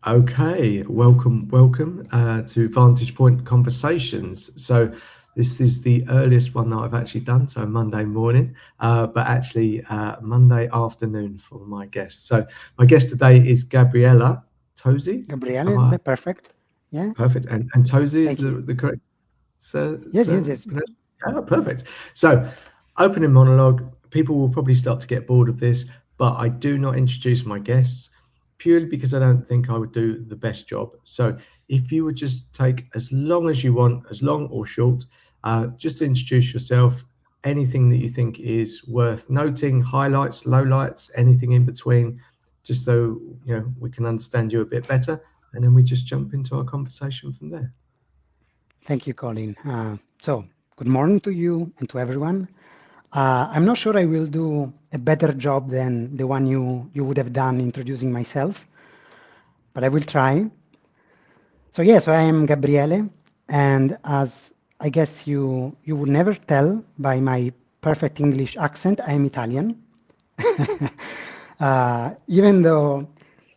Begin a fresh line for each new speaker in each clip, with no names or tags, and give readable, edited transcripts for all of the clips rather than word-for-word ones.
Okay, welcome to Vantage Point Conversations. So this is the earliest one that I've actually done, so Monday morning, but actually Monday afternoon for my guest. So my guest today is Gabriele Tozzi. Am
Gabriele,
I
perfect. Yeah,
perfect? And Tozzi is
thank you.
the correct
Yes, yes, yes.
pronunciation? Oh, perfect. So opening monologue. People will probably start to get bored of this, but I do not introduce my guests purely because I don't think I would do the best job. So if you would just take as long as you want, as long or short, just to introduce yourself, anything that you think is worth noting, highlights, lowlights, anything in between, just so we can understand you a bit better, and then we just jump into our conversation from there.
Thank you, Colin. So, good morning to you and to everyone. I'm not sure I will do a better job than the one you would have done introducing myself, but I will try. So I am Gabriele, and as I guess you would never tell by my perfect English accent, I am Italian. Even though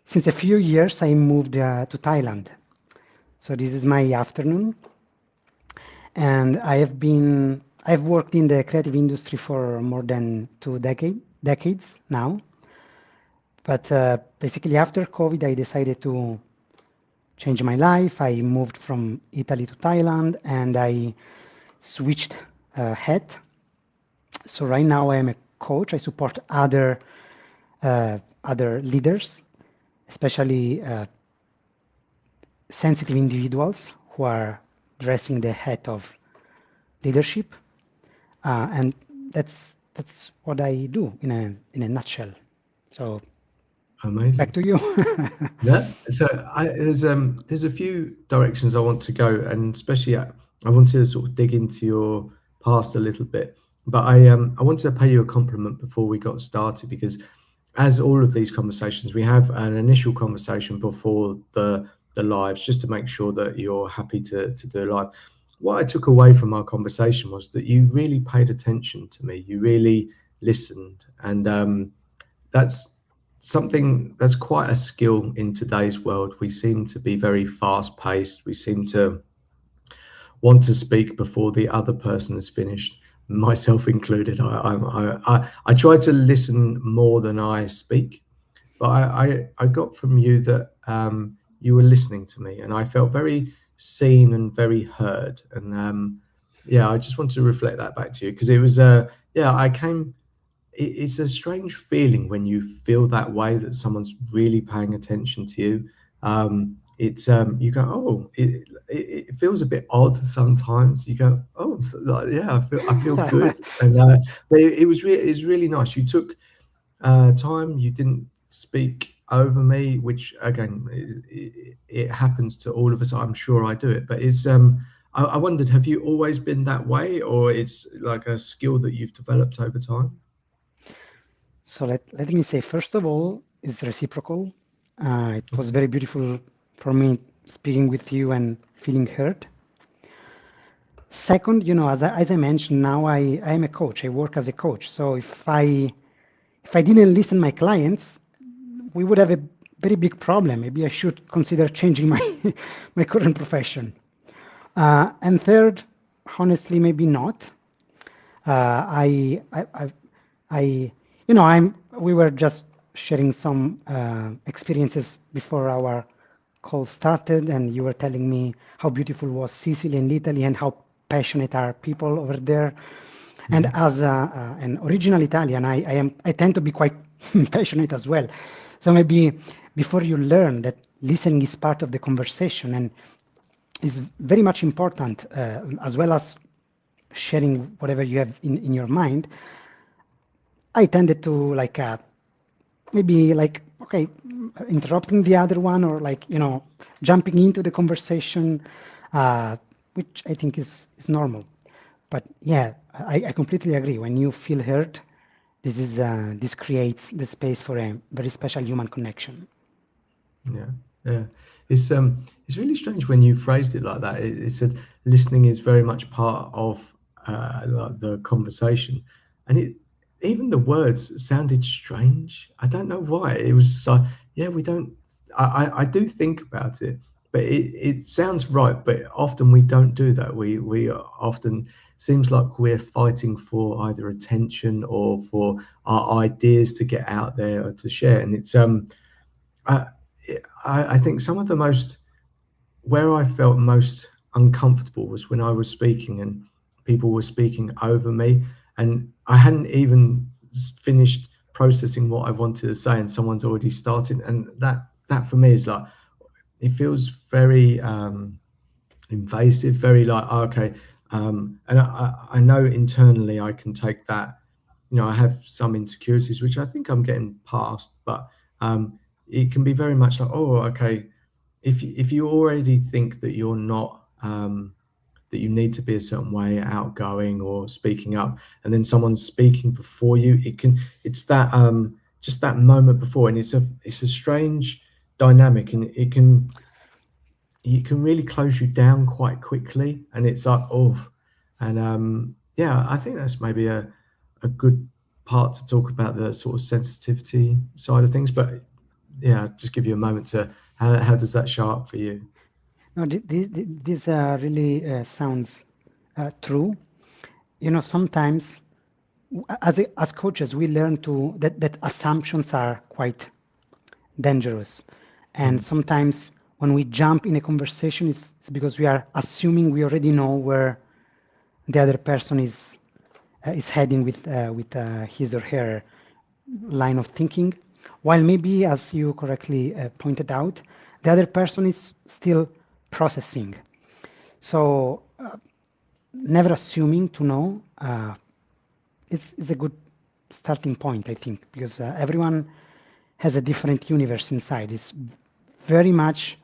since a few years I moved to Thailand. So this is my afternoon, and I've worked in the creative industry for more than decades now. But basically, after COVID, I decided to change my life. I moved from Italy to Thailand, and I switched hat. So right now, I am a coach. I support other leaders, especially sensitive individuals who are dressing the hat of leadership. And that's what I do in a nutshell. So back
Amazing.
to you.
Yeah. So there's a few directions I want to go, and especially I want to sort of dig into your past a little bit. But I wanted to pay you a compliment before we got started because, as all of these conversations, we have an initial conversation before the lives, just to make sure that you're happy to do live. What I took away from our conversation was that you really paid attention to me. You really listened, and that's something that's quite a skill in today's world. We seem to be very fast paced. We seem to want to speak before the other person is finished, myself included. I try to listen more than I speak, but I got from you that you were listening to me, and I felt very seen and very heard. And yeah, I just wanted to reflect that back to you because it was yeah, I came it's a strange feeling when you feel that way that someone's really paying attention to you. It's you go, oh, it feels a bit odd sometimes. You go, oh, so, like, yeah, I feel good, and but it's really nice. You took time. You didn't speak over me, which again, it happens to all of us. I'm sure I do it, but it's I wondered, have you always been that way, or it's like a skill that you've developed over time?
So let me say, first of all, it's reciprocal. It was very beautiful for me speaking with you and feeling heard. Second, as I mentioned, now I am a coach. I work as a coach. So if I didn't listen my clients, we would have a very big problem. Maybe I should consider changing my my current profession. And third, honestly, maybe not. I we were just sharing some experiences before our call started, and you were telling me how beautiful was Sicily and Italy and how passionate are people over there. And
Mhm.
as an original Italian, I tend to be quite passionate as well. So maybe before you learn that listening is part of the conversation and is very much important, as well as sharing whatever you have in your mind, I tended to like maybe like okay, interrupting the other one or like jumping into the conversation, uh, which I think is normal. But yeah, I completely agree. When you feel heard, this creates the space for a very special human connection.
Yeah, yeah. It's really strange when you phrased it like that. It said listening is very much part of like the conversation, and it even the words sounded strange. I don't know why. It was just like, yeah, we don't. I do think about it, but it sounds right. But often we don't do that. We often seems like we're fighting for either attention or for our ideas to get out there or to share. And it's I I think some of the most where I felt most uncomfortable was when I was speaking and people were speaking over me, and I hadn't even finished processing what I wanted to say, and someone's already started, and that for me is like it feels very invasive, very like oh, okay, and I know internally I can take that. You know, I have some insecurities which I think I'm getting past, but it can be very much like oh, okay, if you already think that you're not that you need to be a certain way, outgoing or speaking up, and then someone's speaking before you, it's that just that moment before, and it's a strange dynamic, and it can really close you down quite quickly, and it's like oh, and yeah, I think that's maybe a good part to talk about the sort of sensitivity side of things, but yeah, just give you a moment to how does that show up for you?
No, this really sounds true. You know, sometimes as coaches, we learn that assumptions are quite dangerous. And
Mm,
sometimes when we jump in a conversation, it's because we are assuming we already know where the other person is heading with his or her line of thinking, while maybe, as you correctly pointed out, the other person is still processing. So never assuming to know is a good starting point, I think, because everyone has a different universe inside. It's very much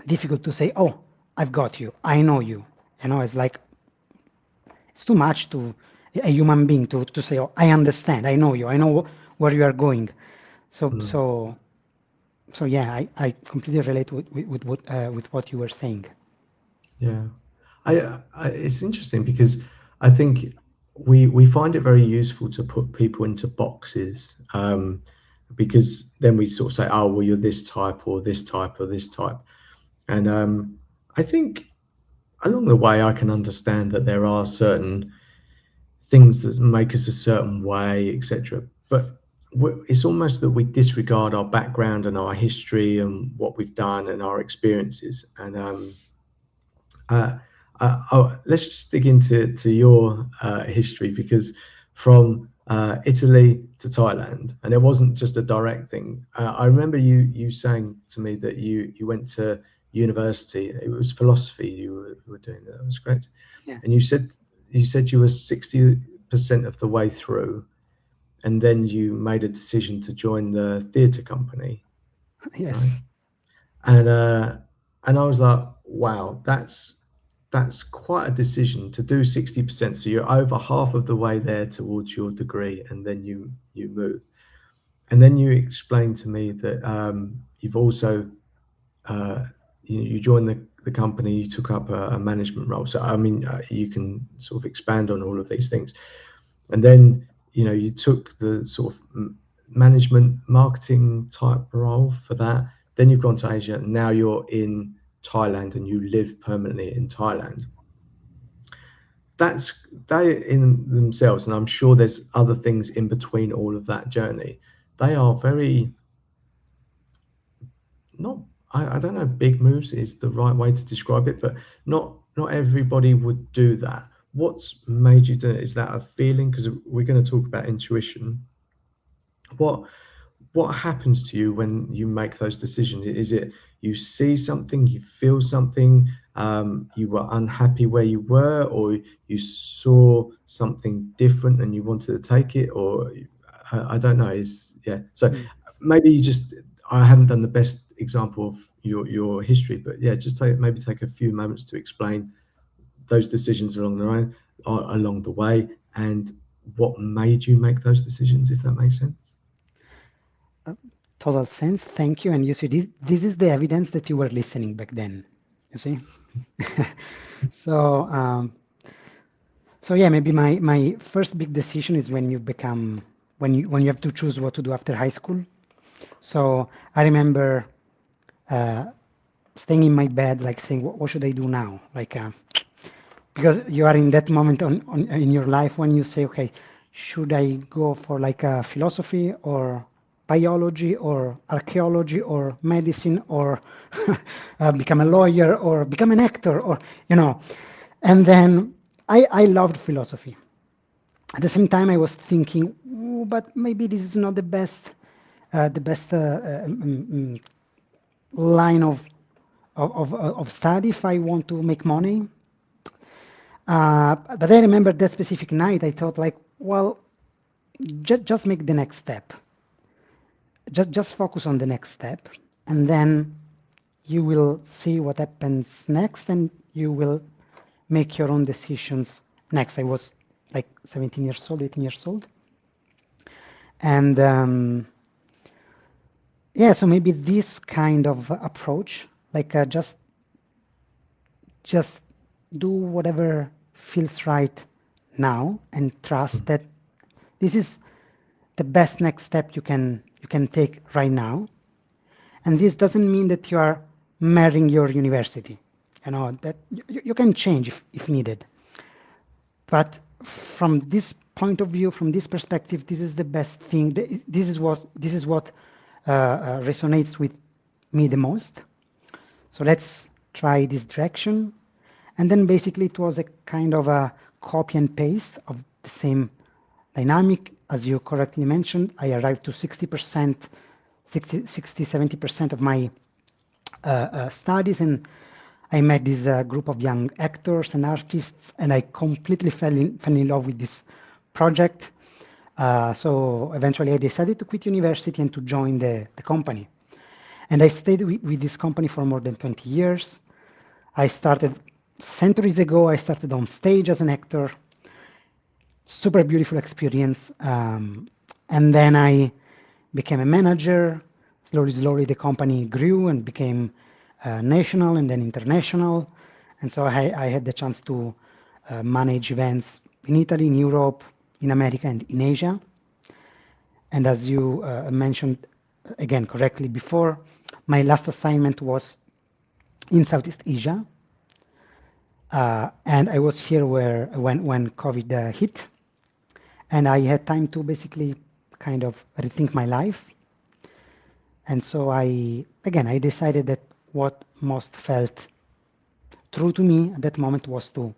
difficult to say, "Oh, I've got you. I know you." You know, it's like it's too much to a human being to say, "Oh, I understand. I know you. I know where you are going." So
mm.
so so yeah, I completely relate with what you were saying.
Yeah, it's interesting because I think we find it very useful to put people into boxes because then we sort of say, oh, well, you're this type or this type or this type, and I think along the way I can understand that there are certain things that make us a certain way, etc. But it's almost that we disregard our background and our history and what we've done and our experiences, and Uh, let's just dig into your history because from Italy to Thailand, and it wasn't just a direct thing. I remember you saying to me that you went to university. It was philosophy you were doing. That was great.
Yeah.
And you said you were 60% of the way through, and then you made a decision to join the theatre company, right?
Yes.
And and I was like, wow, that's quite a decision to do 60%. So you're over half of the way there towards your degree, and then you move. And then you explained to me that you've also uh, you joined the company, you took up a management role. So I mean, you can sort of expand on all of these things. And then you took the sort of management marketing type role for that. Then you've gone to Asia. Now you're in Thailand and you live permanently in Thailand. That's they in themselves, and I'm sure there's other things in between all of that journey. They are very not. I don't know. Big moves is the right way to describe it, but not everybody would do that. What's made you do it? Is that a feeling? Because we're going to talk about intuition. What what happens to you when you make those decisions? Is it you see something, you feel something, you were unhappy where you were, or you saw something different and you wanted to take it, or I don't know. Is yeah. So
Mm.
maybe you just I haven't done the best example of your history, but yeah, just take a few moments to explain those decisions along the way, and what made you make those decisions, if that makes sense.
Uh, Total sense. Thank you. And you see, this is the evidence that you were listening back then. You see. So so yeah, maybe my first big decision is when you have to choose what to do after high school. So I remember uh, staying in my bed, like saying, what should I do now? Like, because you are in that moment in your life when you say, okay, should I go for like a philosophy or biology or archaeology or medicine or become a lawyer or become an actor or, you know. And then I loved philosophy. At the same time, I was thinking, "Ooh, but maybe this is not the best line of study if I want to make money." But I remember that specific night, I thought like, well, just make the next step. Just focus on the next step, and then you will see what happens next, and you will make your own decisions next. I was like 17 years old, 18 years old, and yeah, so maybe this kind of approach, like just do whatever feels right now, and trust that this is the best next step you can take right now. And this doesn't mean that you are marrying your university. You know that you can change if needed. But from this point of view, from this perspective, this is the best thing. This is what resonates with me the most. So let's try this direction. And then basically it was a kind of a copy and paste of the same dynamic. As you correctly mentioned, I arrived to 60%, 70% of my studies, and I met this group of young actors and artists, and I completely fell in love with this project. So eventually I decided to quit university and to join the company. And I stayed with this company for more than 20 years. I started centuries ago, I started on stage as an actor. Super beautiful experience. And then I became a manager. Slowly, the company grew and became national and then international. And so I had the chance to manage events in Italy, in Europe, in America, and in Asia. And as you mentioned again correctly before, my last assignment was in Southeast Asia. And I was here when COVID hit, and I had time to basically kind of rethink my life. And so I decided that what most felt true to me at that moment was to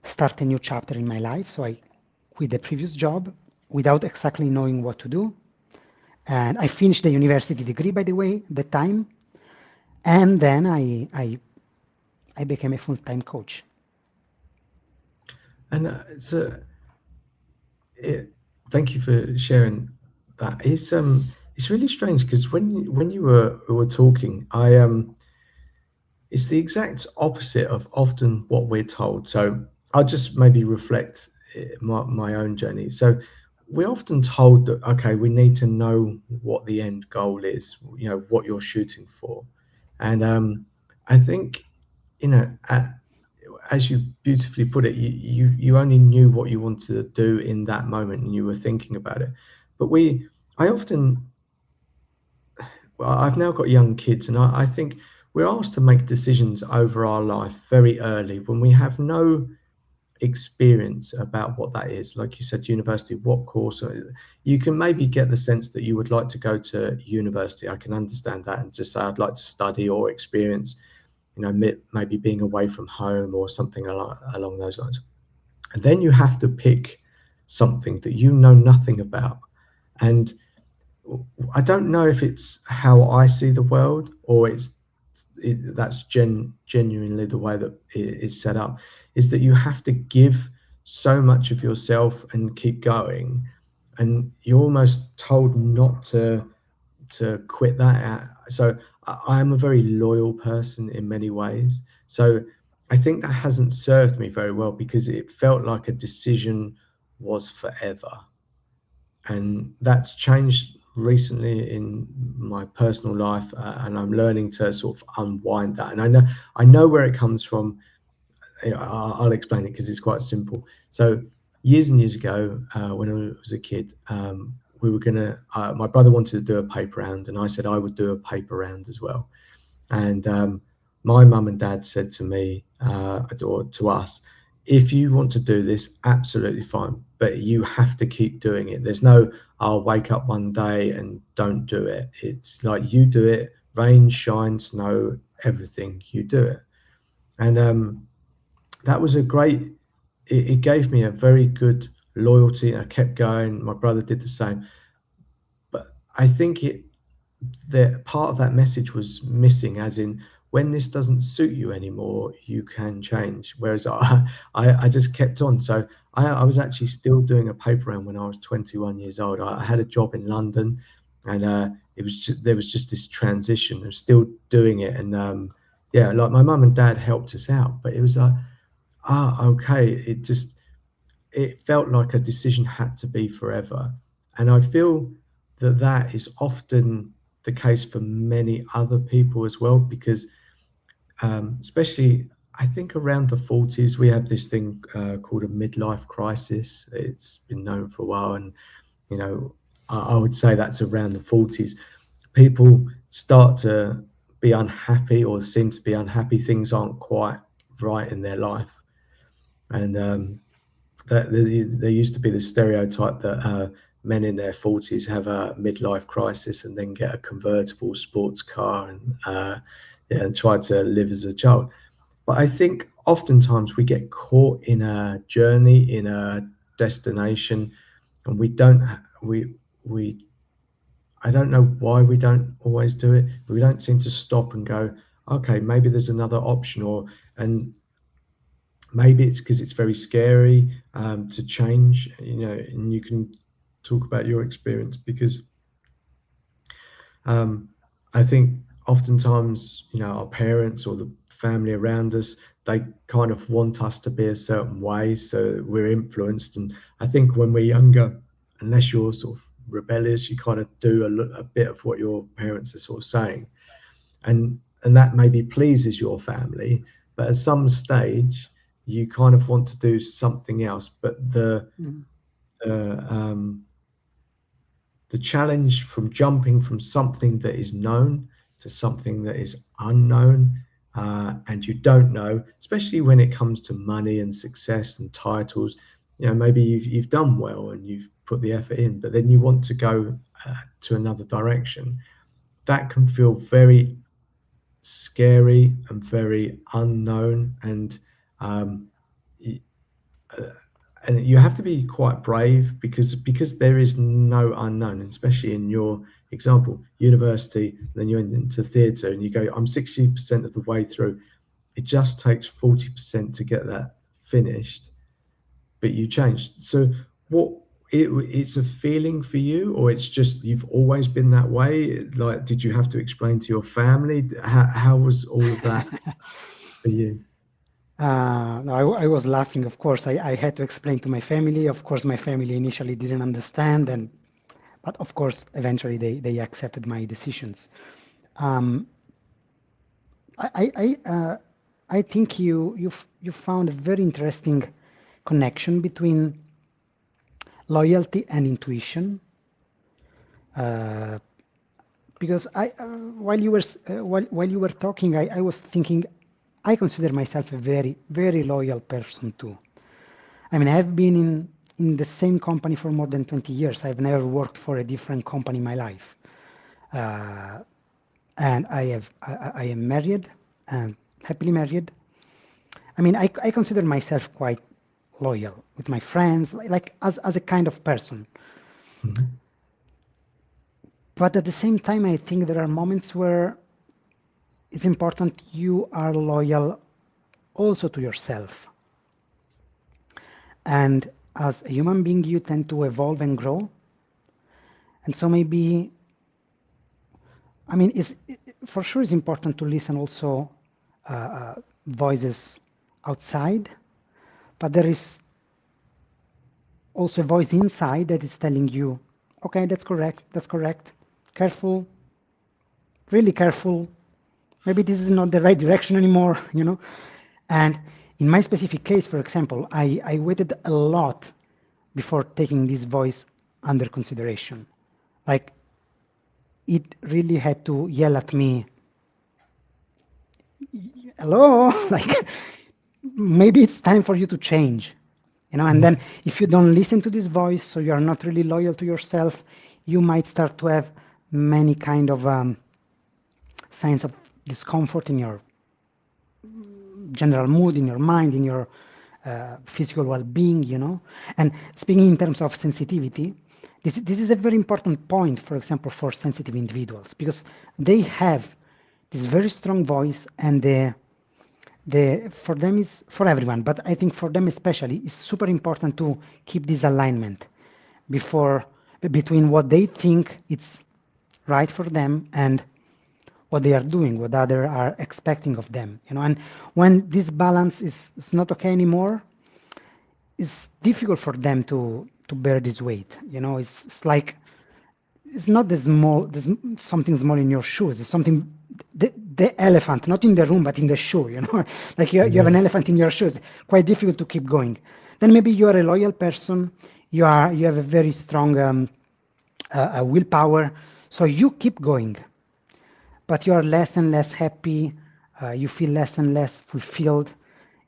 start a new chapter in my life. So I quit the previous job without exactly knowing what to do. And I finished the university degree, by the way, at the time. And then I became a full-time coach.
And thank you for sharing that. It's really strange because when you were talking, it's the exact opposite of often what we're told. So I'll just maybe reflect my own journey. So we're often told that, okay, we need to know what the end goal is, what you're shooting for. And I think, as you beautifully put it, you only knew what you wanted to do in that moment and you were thinking about it. But I often, well, I've now got young kids, and I think we're asked to make decisions over our life very early when we have no experience about what that is. Like you said, university, what course? You can maybe get the sense that you would like to go to university. I can understand that and just say, I'd like to study or experience, maybe being away from home or something along those lines. And then you have to pick something that you know nothing about. And I don't know if it's how I see the world or that's genuinely the way that it is set up, is that you have to give so much of yourself and keep going, and you're almost told not to quit that out. So I am a very loyal person in many ways. So I think that hasn't served me very well because it felt like a decision was forever. And that's changed recently in my personal life, and I'm learning to sort of unwind that. And I know where it comes from. I'll explain it because it's quite simple. So years and years ago, when I was a kid, we were gonna. My brother wanted to do a paper round, and I said I would do a paper round as well. And my mum and dad said to me, or to us, if you want to do this, absolutely fine, but you have to keep doing it. There's no, I'll wake up one day and don't do it. It's like you do it, rain, shine, snow, everything, you do it. And that was a great, it gave me a very good loyalty. I kept going. My brother did the same. But I think that part of that message was missing, as in when this doesn't suit you anymore, you can change. Whereas I just kept on. So I was actually still doing a paper round when I was 21 years old. I had a job in London, and there was just this transition of still doing it. And yeah, like my mum and dad helped us out, but it was like, okay, it felt like a decision had to be forever. And I feel that that is often the case for many other people as well, because especially I think around the 40s, we have this thing called a midlife crisis. It's been known for a while. And, you know, I would say that's around the 40s. People start to be unhappy or seem to be unhappy. Things aren't quite right in their life. And that there used to be this stereotype that men in their 40s have a midlife crisis and then get a convertible sports car and try to live as a child. But I think oftentimes we get caught in a journey, in a destination, and we I don't know why we don't always do it, but we don't seem to stop and go, okay, maybe there's another option, and maybe it's because it's very scary to change, and you can talk about your experience, because I think oftentimes, our parents or the family around us, they kind of want us to be a certain way, so we're influenced. And I think when we're younger, unless you're sort of rebellious, you kind of do a bit of what your parents are sort of saying, and that maybe pleases your family, but at some stage you kind of want to do something else. But the the challenge from jumping from something that is known to something that is unknown, and you don't know, especially when it comes to money and success and titles. Maybe you've done well and you've put the effort in, but then you want to go to another direction. That can feel very scary and very unknown, and um, and you have to be quite brave, because there is no unknown, and especially in your example, university, then you went into theatre and you go, I'm 60% of the way through. It just takes 40% to get that finished, but you changed. So it's a feeling for you, or it's just you've always been that way? Like, did you have to explain to your family? How was all of that for you?
No, I was laughing, of course. I had to explain to my family. Of course, my family initially didn't understand, but of course, eventually they accepted my decisions. Um, I think you found a very interesting connection between loyalty and intuition. Because while you were talking, I was thinking, I consider myself a very, very loyal person too. I mean, I've been in the same company for more than 20 years. I've never worked for a different company in my life. And I am married, and happily married. I mean, I consider myself quite loyal with my friends, like as a kind of person.
Mm-hmm.
But at the same time, I think there are moments where it's important you are loyal also to yourself. And as a human being, you tend to evolve and grow. And so maybe, I mean, for sure it's important to listen also voices outside, but there is also a voice inside that is telling you, okay, that's correct, careful, really careful. Maybe this is not the right direction anymore, And in my specific case, for example, I waited a lot before taking this voice under consideration. Like it really had to yell at me, hello, like maybe it's time for you to change, and then if you don't listen to this voice, so you are not really loyal to yourself, you might start to have many kind of signs of discomfort in your general mood, in your mind, in your physical well-being, And speaking in terms of sensitivity, this is a very important point, for example, for sensitive individuals, because they have this very strong voice, and the for them is for everyone, but I think for them especially, it's super important to keep this alignment before between what they think it's right for them and what they are doing, what others are expecting of them, And when this balance is not okay anymore, it's difficult for them to bear this weight. It's like it's not the small, there's something small in your shoes. It's something, the elephant, not in the room, but in the shoe, Like you have
Yeah,
an elephant in your shoes, quite difficult to keep going. Then maybe you are a loyal person, you have a very strong willpower, so you keep going, but you are less and less happy, you feel less and less fulfilled,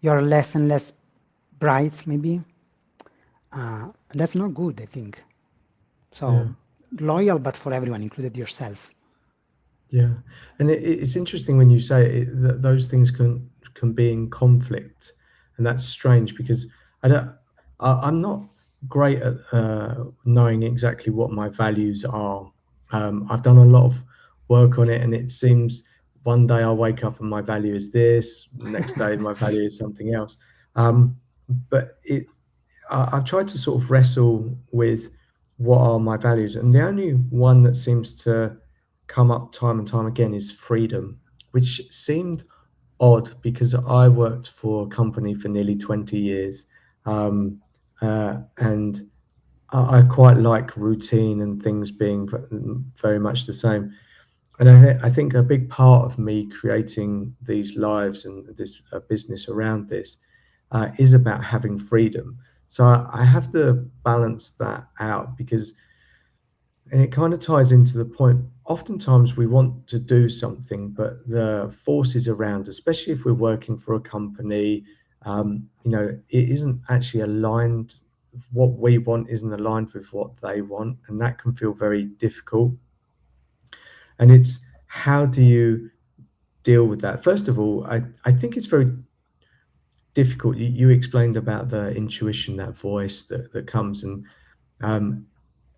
you are less and less bright, maybe. That's not good, I think.
yeah.
So loyal, but for everyone, included yourself.
Yeah, and it's interesting when you say it, that those things can be in conflict, and that's strange because I don't. I'm not great at knowing exactly what my values are. I've done a lot of work on it, and it seems one day I wake up and my value is this, next day my value is something else. Um, but I tried to sort of wrestle with what are my values, and the only one that seems to come up time and time again is freedom, which seemed odd because I worked for a company for nearly 20 years. And I quite like routine and things being very much the same. And I think a big part of me creating these lives and this business around this is about having freedom. So I have to balance that out because, and it kind of ties into the point. Oftentimes we want to do something, but the forces around, especially if we're working for a company, it isn't actually aligned. What we want isn't aligned with what they want, and that can feel very difficult. And it's how do you deal with that? First of all, I think it's very difficult. You explained about the intuition, that voice that comes, and um,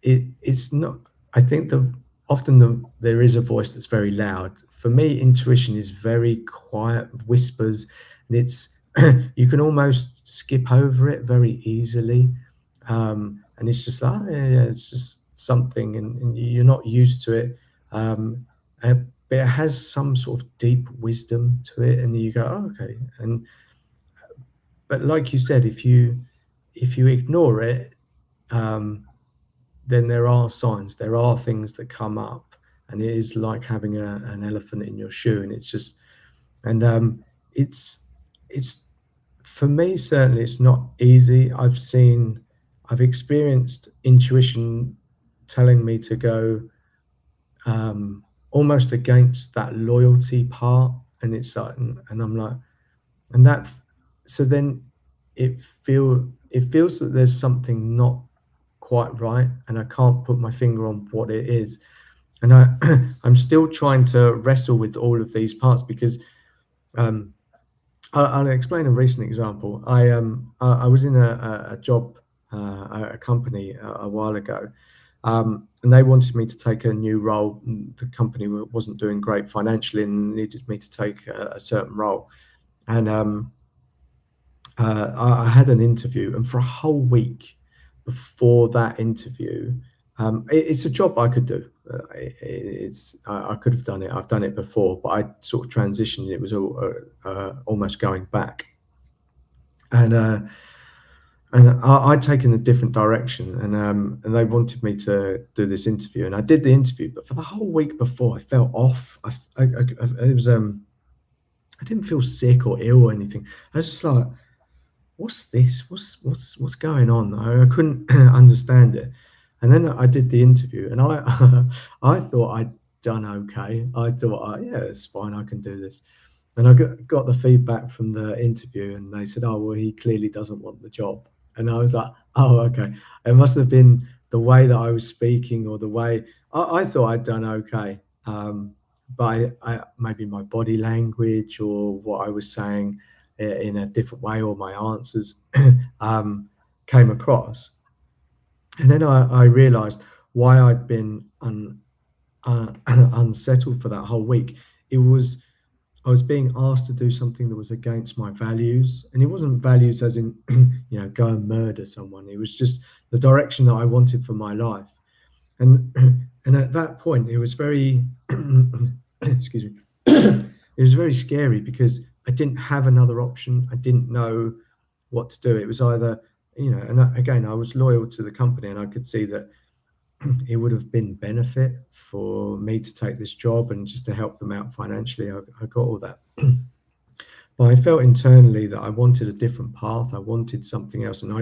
it's not. I think there is a voice that's very loud. For me, intuition is very quiet, whispers, and it's you can almost skip over it very easily, and it's just like, oh, yeah, it's just something, and you're not used to it. Um, but it has some sort of deep wisdom to it, and you go, oh, okay. And but like you said, if you ignore it, um, then there are signs, there are things that come up, and it is like having an elephant in your shoe, and it's just, and it's it's for me certainly it's not easy. I've experienced intuition telling me to go almost against that loyalty part, and it's like, and I'm like, and that, so then it feels that there's something not quite right, and I can't put my finger on what it is. And I'm still trying to wrestle with all of these parts because um, I'll explain a recent example. I was in a job, a company a while ago, and they wanted me to take a new role. The company wasn't doing great financially and needed me to take a certain role. And I had an interview, and for a whole week before that interview, it's a job I could do. I could have done it. I've done it before, but I sort of transitioned. It was almost going back, and I'd taken a different direction, and they wanted me to do this interview, and I did the interview. But for the whole week before, I felt off. It was I didn't feel sick or ill or anything. I was just like, what's this? What's going on? I couldn't understand it. And then I did the interview, and I thought I'd done okay. I thought, yeah, it's fine, I can do this. And I got the feedback from the interview, and they said, oh, well, he clearly doesn't want the job. And I was like, oh, okay. It must have been the way that I was speaking, or the way I thought I'd done okay. But maybe my body language or what I was saying in a different way, or my answers um, came across. And then I realized why I'd been unsettled for that whole week. It was I was being asked to do something that was against my values, and it wasn't values as in go and murder someone. It was just the direction that I wanted for my life. And and at that point, it was very excuse me, it was very scary because I didn't have another option. I didn't know what to do. It was either and again, I was loyal to the company, and I could see that it would have been benefit for me to take this job and just to help them out financially. I got all that. But I felt internally that I wanted a different path. I wanted something else. And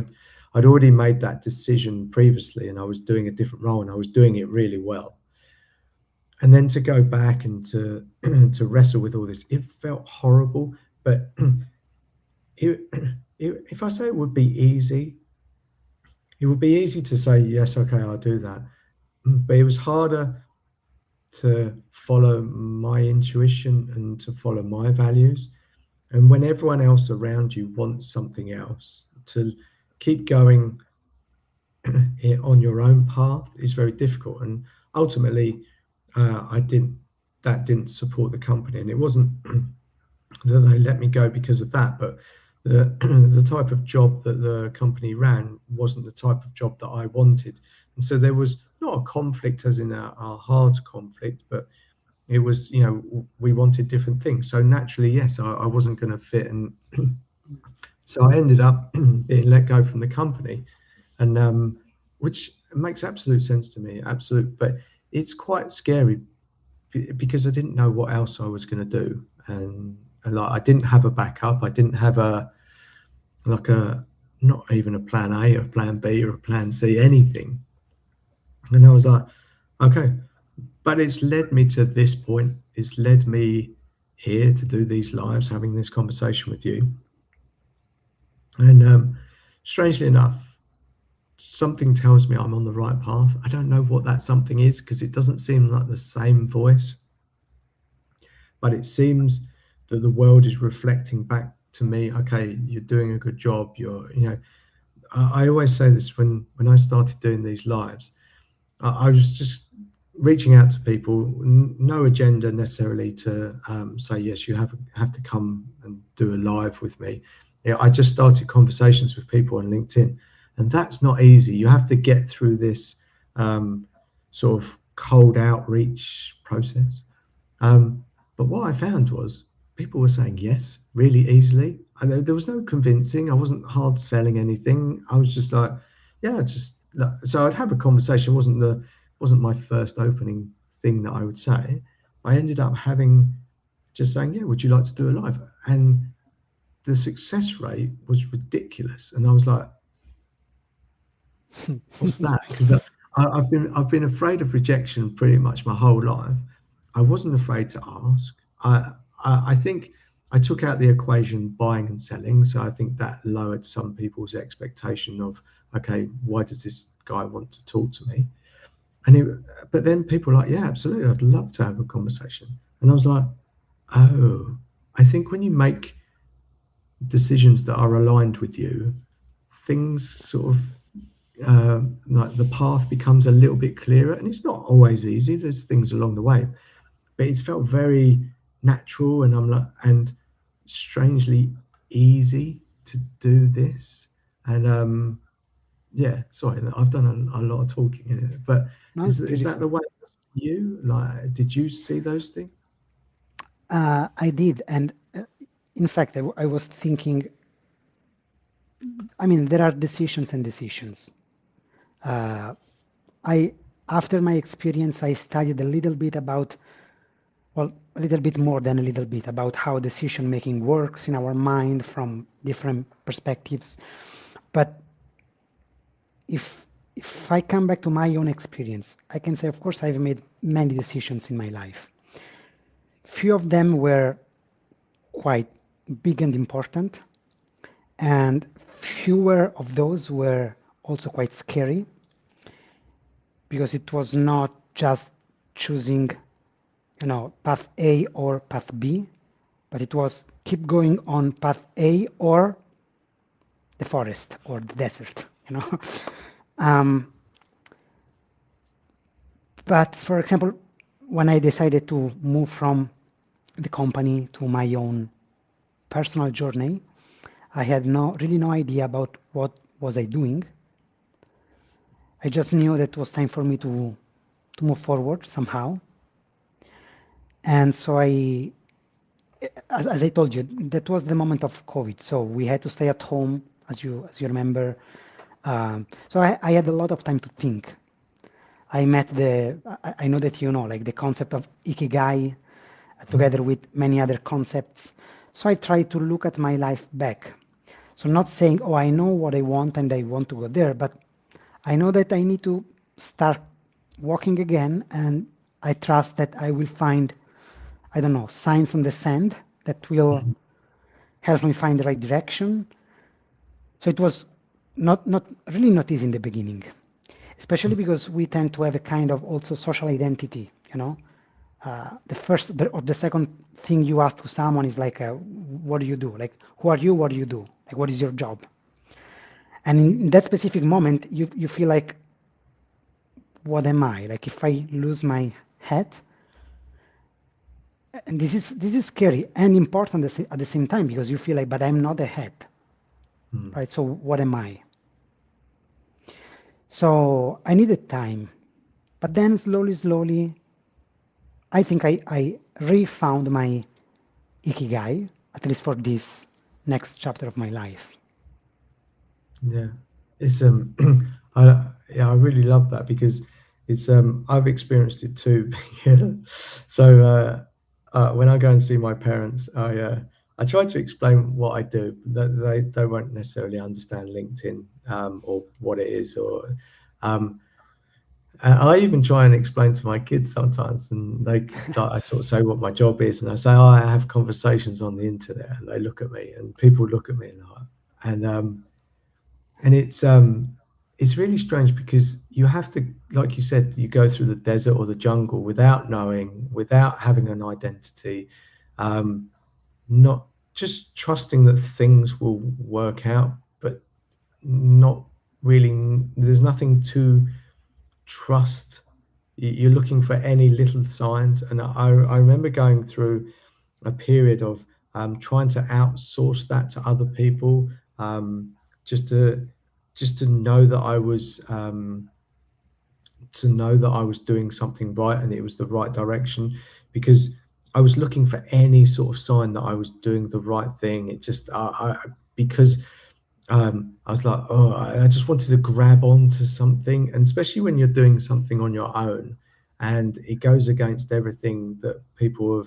I'd already made that decision previously, and I was doing a different role, and I was doing it really well. And then to go back and to to wrestle with all this, it felt horrible. But if I say it would be easy, it would be easy to say, yes, okay, I'll do that. But it was harder to follow my intuition and to follow my values. And when everyone else around you wants something else, to keep going on your own path is very difficult. And ultimately, that didn't support the company. And it wasn't that they let me go because of that, but the type of job that the company ran wasn't the type of job that I wanted. And so there was not a conflict as in a hard conflict, but it was, we wanted different things. So naturally, yes, I wasn't going to fit. And so I ended up being let go from the company, and which makes absolute sense to me, absolute. But it's quite scary because I didn't know what else I was going to do. And like, I didn't have a backup. I didn't have not even a plan A or a plan B or a plan C, anything. And I was like, okay, but it's led me to this point. It's led me here to do these lives, having this conversation with you. And strangely enough, something tells me I'm on the right path. I don't know what that something is because it doesn't seem like the same voice, but it seems that the world is reflecting back to me. Okay, you're doing a good job. I always say this when I started doing these lives. I was just reaching out to people, no agenda necessarily to say yes, you have to come and do a live with me. I just started conversations with people on LinkedIn, and that's not easy. You have to get through this sort of cold outreach process. But what I found was people were saying yes really easily. And there was no convincing. I wasn't hard selling anything. I was just like, yeah, just so I'd have a conversation. It wasn't my first opening thing that I would say. I ended up just saying, yeah, would you like to do a live? And the success rate was ridiculous. And I was like, what's that? Because I've been afraid of rejection pretty much my whole life. I wasn't afraid to ask. I think I took out the equation buying and selling, so I think that lowered some people's expectation of, okay, why does this guy want to talk to me? But then people were like, yeah, absolutely, I'd love to have a conversation. And I was like, oh, I think when you make decisions that are aligned with you, things sort of like the path becomes a little bit clearer. And it's not always easy. There's things along the way, but it's felt very natural, and strangely easy to do this. And yeah, sorry, I've done a lot of talking in it, but
No,
is that the way it was for you? Like, did you see those things?
I did, and in fact, I was thinking. I mean, there are decisions and decisions. Uh, I, after my experience, I studied a little bit about, well, a little bit more than a little bit about how decision making works in our mind from different perspectives. But if if I come back to my own experience, I can say, of course, I've made many decisions in my life. Few of them were quite big and important, and fewer of those were also quite scary because it was not just choosing, path A or path B, but it was keep going on path A or the forest or the desert. Um, but for example, when I decided to move from the company to my own personal journey, I had really no idea about what was I doing. I just knew that it was time for me to move forward somehow. And so as I told you, that was the moment of COVID. So we had to stay at home, as you remember. So I had a lot of time to think. I know that like the concept of ikigai together with many other concepts. So I try to look at my life back. So not saying, oh, I know what I want and I want to go there, but I know that I need to start walking again, and I trust that I will find, I don't know, signs on the sand that will
Mhm.
help me find the right direction. So it was not really not easy in the beginning, especially because we tend to have a kind of also social identity. Or the second thing you ask to someone is like, what do you do? Like, who are you? What do you do? Like, what is your job? And in that specific moment, you feel like, what am I? Like, if I lose my head, and this is scary and important at the same time because you feel like, but I'm not a head,
Mhm.
right? So what am I? So I needed time, but then slowly, I think I refound my ikigai, at least for this next chapter of my life.
Yeah, it's I really love that because it's I've experienced it too. Yeah. So when I go and see my parents, I try to explain what I do. That they won't necessarily understand LinkedIn or what it is, or um, I even try and explain to my kids sometimes, and I sort of say what my job is, and I say, oh, I have conversations on the internet, and they look at me, and people look at me, and and it's really strange because you have to, like you said, you go through the desert or the jungle without knowing, without having an identity, um, not just trusting that things will work out, but not really. There's nothing to trust. You're looking for any little signs, and I remember going through a period of trying to outsource that to other people, just to just to know that I was doing something right and it was the right direction, because I was looking for any sort of sign that I was doing the right thing. It just because I was like, oh, I just wanted to grab onto something, and especially when you're doing something on your own, and it goes against everything that people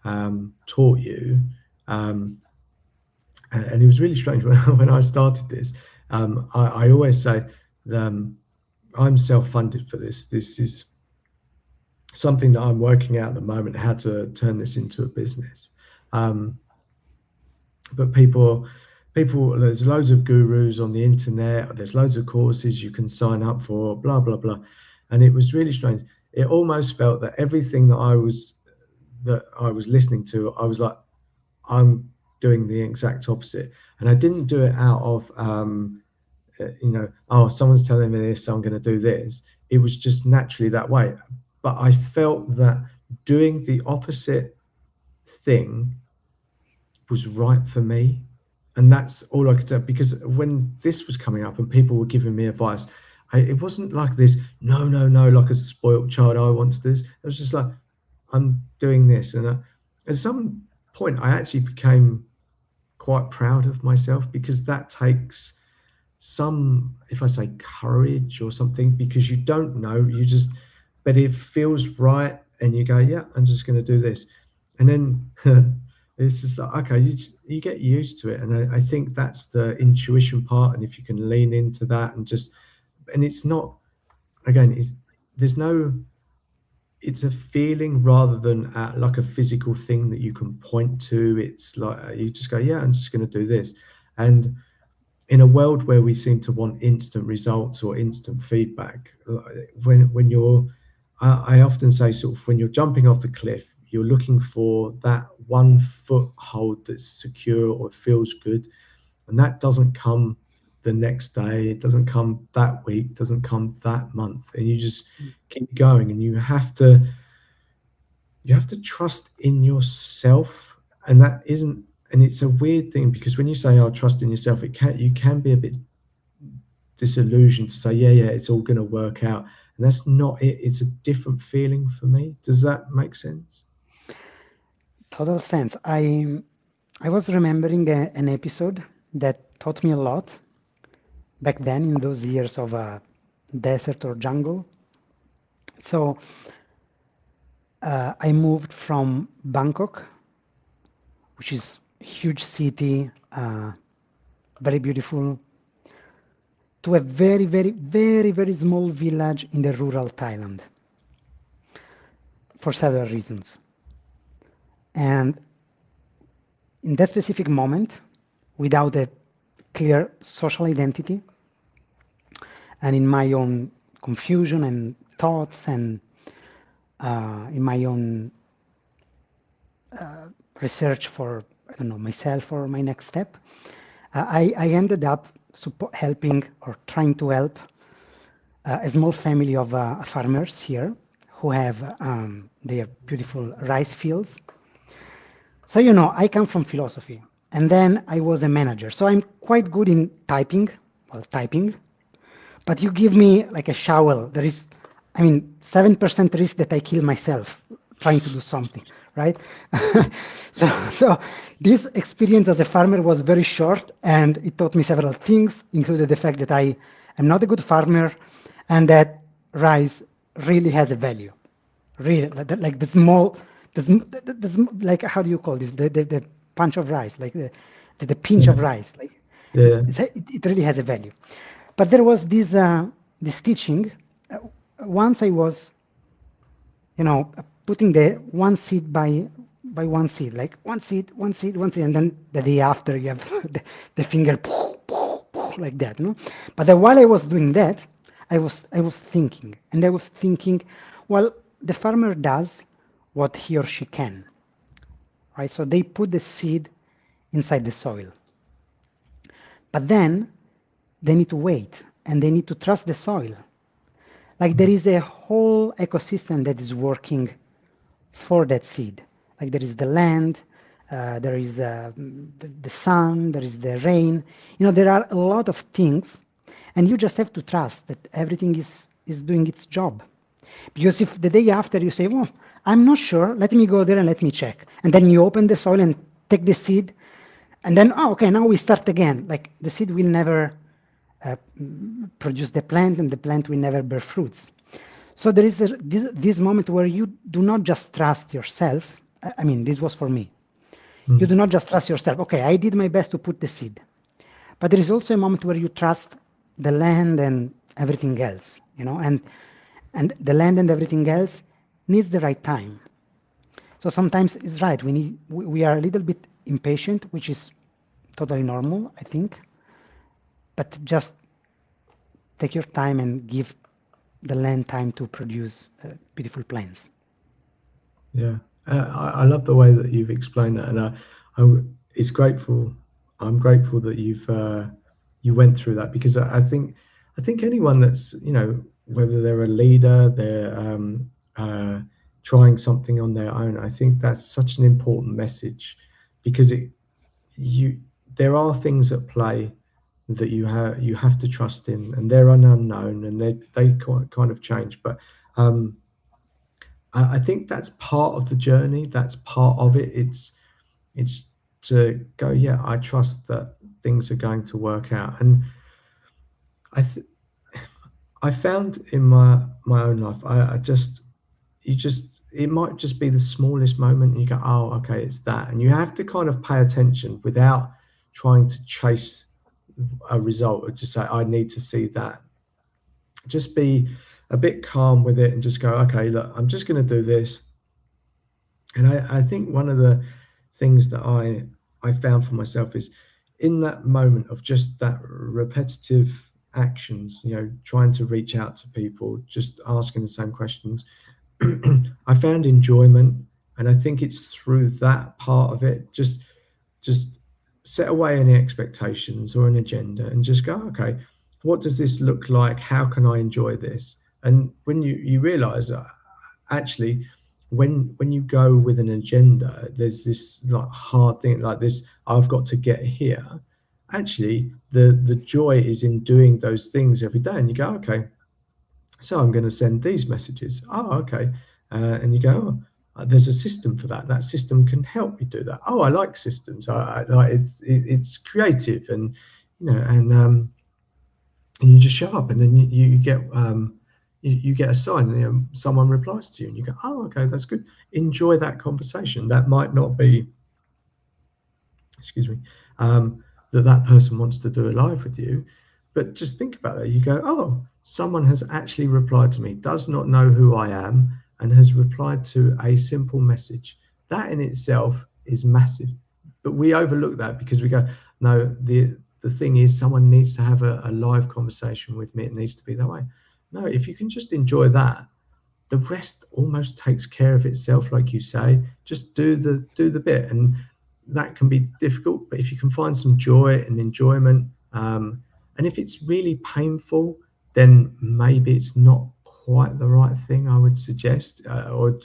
have taught you. Um, and it was really strange when I started this. I always say, um, I'm self-funded for this. This is something that I'm working out at the moment, how to turn this into a business. Um, but there's loads of gurus on the internet. There's loads of courses you can sign up for, blah, blah, blah. And it was really strange. It almost felt that everything that I was listening to, I was like, I'm doing the exact opposite. And I didn't do it out of, oh, someone's telling me this, so I'm going to do this. It was just naturally that way. But I felt that doing the opposite thing was right for me. And that's all I could say. Because when this was coming up and people were giving me advice, it wasn't like this, no, no, no, like a spoiled child, I want to do this. It was just like, I'm doing this. And at some point, I actually became quite proud of myself, because that takes some, if I say courage or something, because you don't know, but it feels right, and you go, yeah, I'm just going to do this, and then it's just like, okay, you get used to it, and I think that's the intuition part, and if you can lean into that and just and it's not, again, there's no, it's a feeling rather than like a physical thing that you can point to. It's like you just go, yeah, I'm just going to do this. And in a world where we seem to want instant results or instant feedback, when you're, I often say, sort of, when you're jumping off the cliff, you're looking for that one foothold that's secure or feels good, and that doesn't come the next day, it doesn't come that week, doesn't come that month, and you just keep going, and you have to trust in yourself. And that isn't, and it's a weird thing, because when you say, oh, trust in yourself, you can be a bit disillusioned to say, yeah, it's all going to work out, and that's not it. It's a different feeling for me. Does that make sense?
Total sense. I was remembering an episode that taught me a lot back then in those years of desert or jungle. So I moved from Bangkok, which is a huge city, very beautiful, to a very, very, very, very small village in the rural Thailand for several reasons. And in that specific moment, without a clear social identity, and in my own confusion and thoughts, and in my own research for, I don't know, myself or my next step, I ended up helping or trying to help a small family of farmers here who have their beautiful rice fields. So, you know, I come from philosophy, and then I was a manager. So I'm quite good in typing, but you give me like a shovel. There is, I mean, 7% risk that I kill myself trying to do something, right? So this experience as a farmer was very short, and it taught me several things, included the fact that I am not a good farmer, and that rice really has a value. Really, like the small, like, how do you call this? The punch of rice, like the pinch of
Yeah.
rice, like
Yeah.
it really has a value. But there was this teaching. Once I was, you know, putting the one seed by one seed, like one seed, one seed, one seed, and then the day after you have the finger like that, no? But then while I was doing that, I was thinking, and I was thinking, well, the farmer does what he or she can, right? So they put the seed inside the soil, but then they need to wait and they need to trust the soil. Like there is a whole ecosystem that is working for that seed. Like there is the land, there is the sun, there is the rain. You know, there are a lot of things, and you just have to trust that everything is doing its job. Because if the day after you say, well, I'm not sure, let me go there and let me check. And then you open the soil and take the seed, and then, oh, okay, now we start again. Like the seed will never uh, produce the plant, and the plant will never bear fruits. So there is this moment where you do not just trust yourself. I mean, this was for me. You do
Mm.
not just trust yourself. Okay, I did my best to put the seed. But there is also a moment where you trust the land and everything else, you know, and the land and everything else needs the right time. So sometimes it's right. We are a little bit impatient, which is totally normal, I think. But just take your time and give the land time to produce beautiful plants.
Yeah, I love the way that you've explained that, and it's grateful. I'm grateful that you went through that, because I think anyone that's, you know, whether they're a leader, they're trying something on their own, I think that's such an important message, because you there are things at play that you have to trust in, and they're an unknown, and they kind of change, but. I think that's part of the journey. That's part of it. It's to go, yeah, I trust that things are going to work out. And I th- I found in my own life, I just you just it might just be the smallest moment, and you go, oh, okay, it's that, and you have to kind of pay attention without trying to chase a result, or just say, I need to see that. just be a bit calm with it and just go, okay, look, I'm just going to do this. And I think one of the things that I found for myself is in that moment of just that repetitive actions, trying to reach out to people, just asking the same questions, I found enjoyment. And I think it's through that part of it, just set away any expectations or an agenda and just go, okay, what does this look like? How can I enjoy this? And when you realize that actually when you go with an agenda, there's this like hard thing like this, I've got to get here. Actually, the joy is in doing those things every day. And you go, okay, so I'm going to send these messages. Oh, okay. And you go, oh, there's a system for that. That system can help me do that. Oh, I like systems. I like it's creative, and and you just show up, and then you get you get a sign. Someone replies to you, and you go, oh, okay, that's good. Enjoy that conversation. That might not be, excuse me, that person wants to do a live with you, but just think about that. You go, oh, someone has actually replied to me, does not know who I am, and has replied to a simple message. That in itself is massive, but we overlook that because we go, no, the thing is, someone needs to have a live conversation with me. It needs to be that way. No, if you can just enjoy that, the rest almost takes care of itself, like you say. Just do the bit, and that can be difficult. But if you can find some joy and enjoyment, and if it's really painful, then maybe it's not quite the right thing. I would suggest, or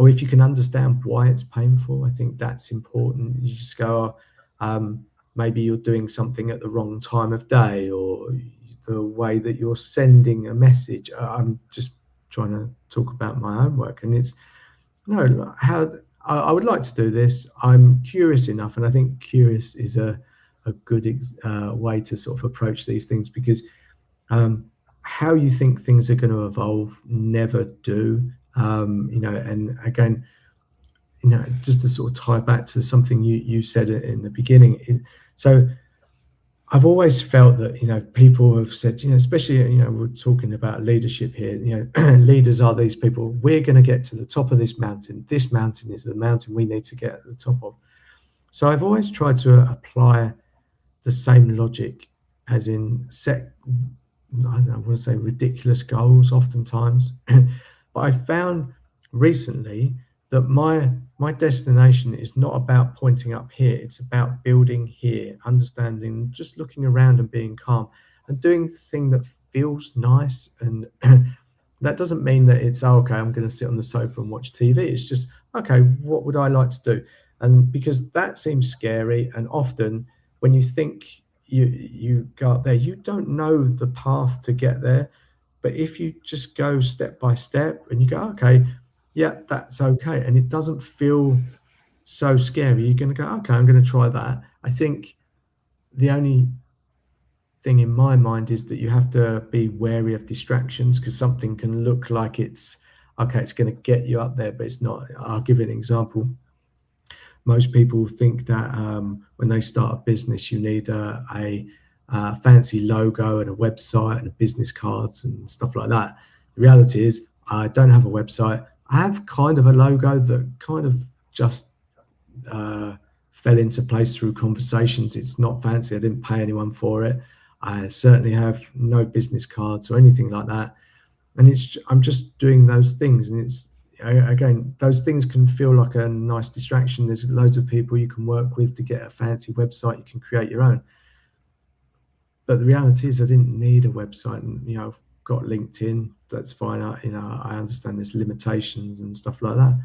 if you can understand why it's painful, I think that's important. You just go, maybe you're doing something at the wrong time of day, or the way that you're sending a message. I'm just trying to talk about my own work, and it's no how I would like to do this. I'm curious enough, and I think curious is a good way to sort of approach these things, because how you think things are going to evolve never do. And again, just to sort of tie back to something you said in the beginning. So I've always felt that people have said, especially we're talking about leadership here. Leaders are these people. We're going to get to the top of this mountain. This mountain is the mountain we need to get at the top of. So I've always tried to apply the same logic, as in set, I don't know, I want to say ridiculous goals oftentimes. But I found recently that my destination is not about pointing up here. It's about building here, understanding, just looking around and being calm and doing the thing that feels nice. And that doesn't mean that it's, oh, okay, I'm going to sit on the sofa and watch TV. It's just, okay, what would I like to do? And because that seems scary, and often when you think you go up there, you don't know the path to get there. But if you just go step by step and you go, okay, yeah, that's okay, and it doesn't feel so scary, you're going to go, okay, I'm going to try that. I think the only thing in my mind is that you have to be wary of distractions, because something can look like it's okay, it's going to get you up there, but it's not. I'll give you an example. Most people think that when they start a business, you need a fancy logo and a website and business cards and stuff like that. The reality is, I don't have a website. I have kind of a logo that kind of just fell into place through conversations. It's not fancy. I didn't pay anyone for it. I certainly have no business cards or anything like that. And I'm just doing those things, and it's again, those things can feel like a nice distraction. There's loads of people you can work with to get a fancy website. You can create your own. But the reality is, I didn't need a website, and I've got LinkedIn. That's fine. I understand there's limitations and stuff like that.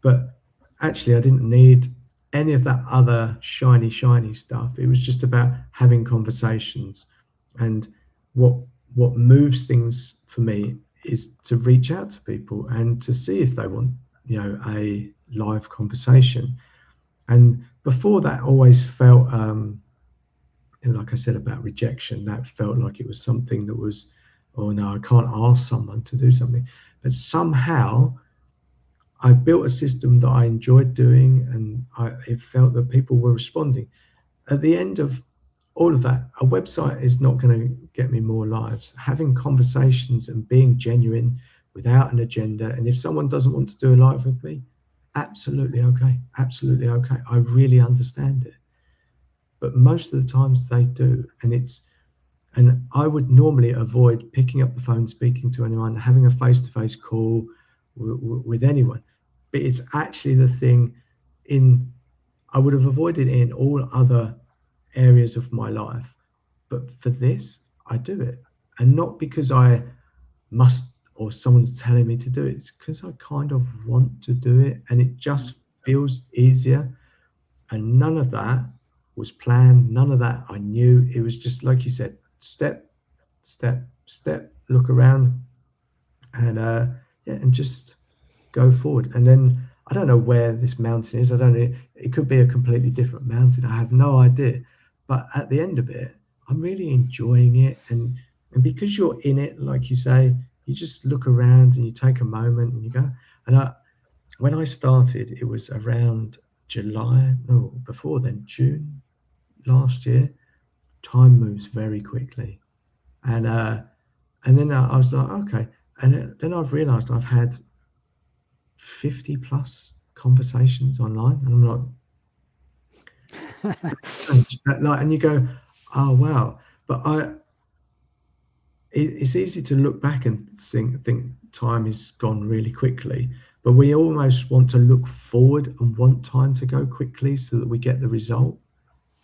But actually, I didn't need any of that other shiny stuff. It was just about having conversations, and what moves things for me is to reach out to people and to see if they want a live conversation. And before that, always felt like I said about rejection, that felt like it was something that was, oh no, I can't ask someone to do something. But somehow I built a system that I enjoyed doing, and it felt that people were responding. At the end of all of that. A website is not going to get me more lives. Having conversations and being genuine without an agenda. And if someone doesn't want to do a live with me, absolutely okay. Absolutely okay. I really understand it. But most of the times they do. And I would normally avoid picking up the phone, speaking to anyone, having a face to face call with anyone. But it's actually the thing in, I would have avoided it in all other areas of my life. But for this, I do it. And not because I must or someone's telling me to do it. It's because I kind of want to do it and it just feels easier. And none of that was planned. None of that I knew. It was just like you said, step, step, step, look around and yeah, and just go forward. And then I don't know where this mountain is. I don't know. It could be a completely different mountain. I have no idea. But at the end of it, I'm really enjoying it. And because you're in it, like you say, you just look around and you take a moment and you go. And when I started, it was around July, no, before then, June last year. Time moves very quickly. And then I was like, okay. And then I've realized I've had 50 plus conversations online. And I'm like, and you go, oh, wow. But it's easy to look back and think time has gone really quickly. But we almost want to look forward and want time to go quickly so that we get the result.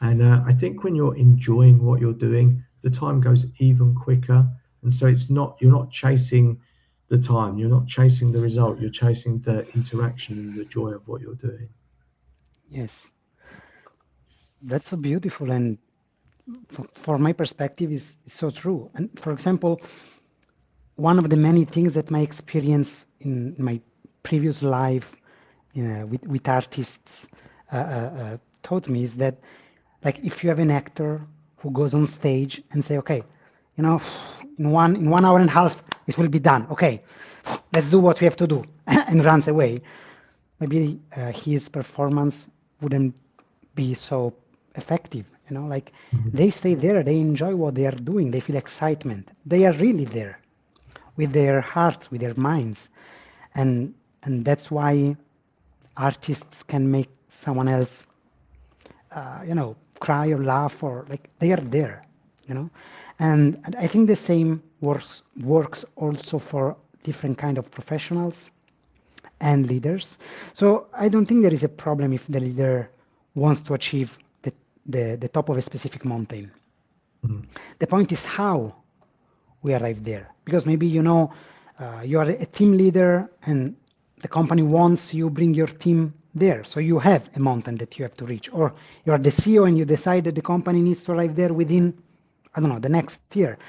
And I think when you're enjoying what you're doing, the time goes even quicker. And so you're not chasing the time, you're not chasing the result, you're chasing the interaction and the joy of what you're doing.
Yes, that's so beautiful, and for my perspective is so true. And for example, one of the many things that my experience in my previous life with artists taught me is that, like, if you have an actor who goes on stage and say, okay, you know, in 1 hour and a half it will be done. Okay, let's do what we have to do, and runs away. Maybe his performance wouldn't be so effective. Like,
Mhm.
they stay there, they enjoy what they are doing, they feel excitement, they are really there with their hearts, with their minds, and that's why artists can make someone else, cry or laugh, or like they are there, you know. And I think the same works also for different kind of professionals and leaders. So I don't think there is a problem if the leader wants to achieve the top of a specific mountain.
Mhm.
The point is how we arrive there. Because maybe you are a team leader and the company wants you bring your team there. So you have a mountain that you have to reach. Or you are the CEO and you decide that the company needs to arrive there within, I don't know, the next year.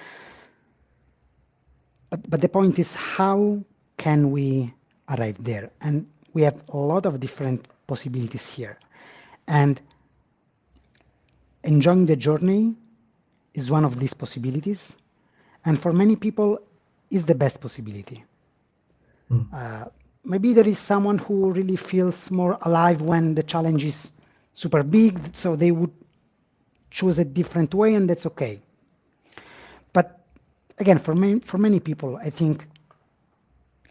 But the point is, how can we arrive there? And we have a lot of different possibilities here. And enjoying the journey is one of these possibilities. And for many people, is the best possibility.
Mm.
Maybe there is someone who really feels more alive when the challenge is super big, so they would choose a different way, and that's okay. But again, for many people, I think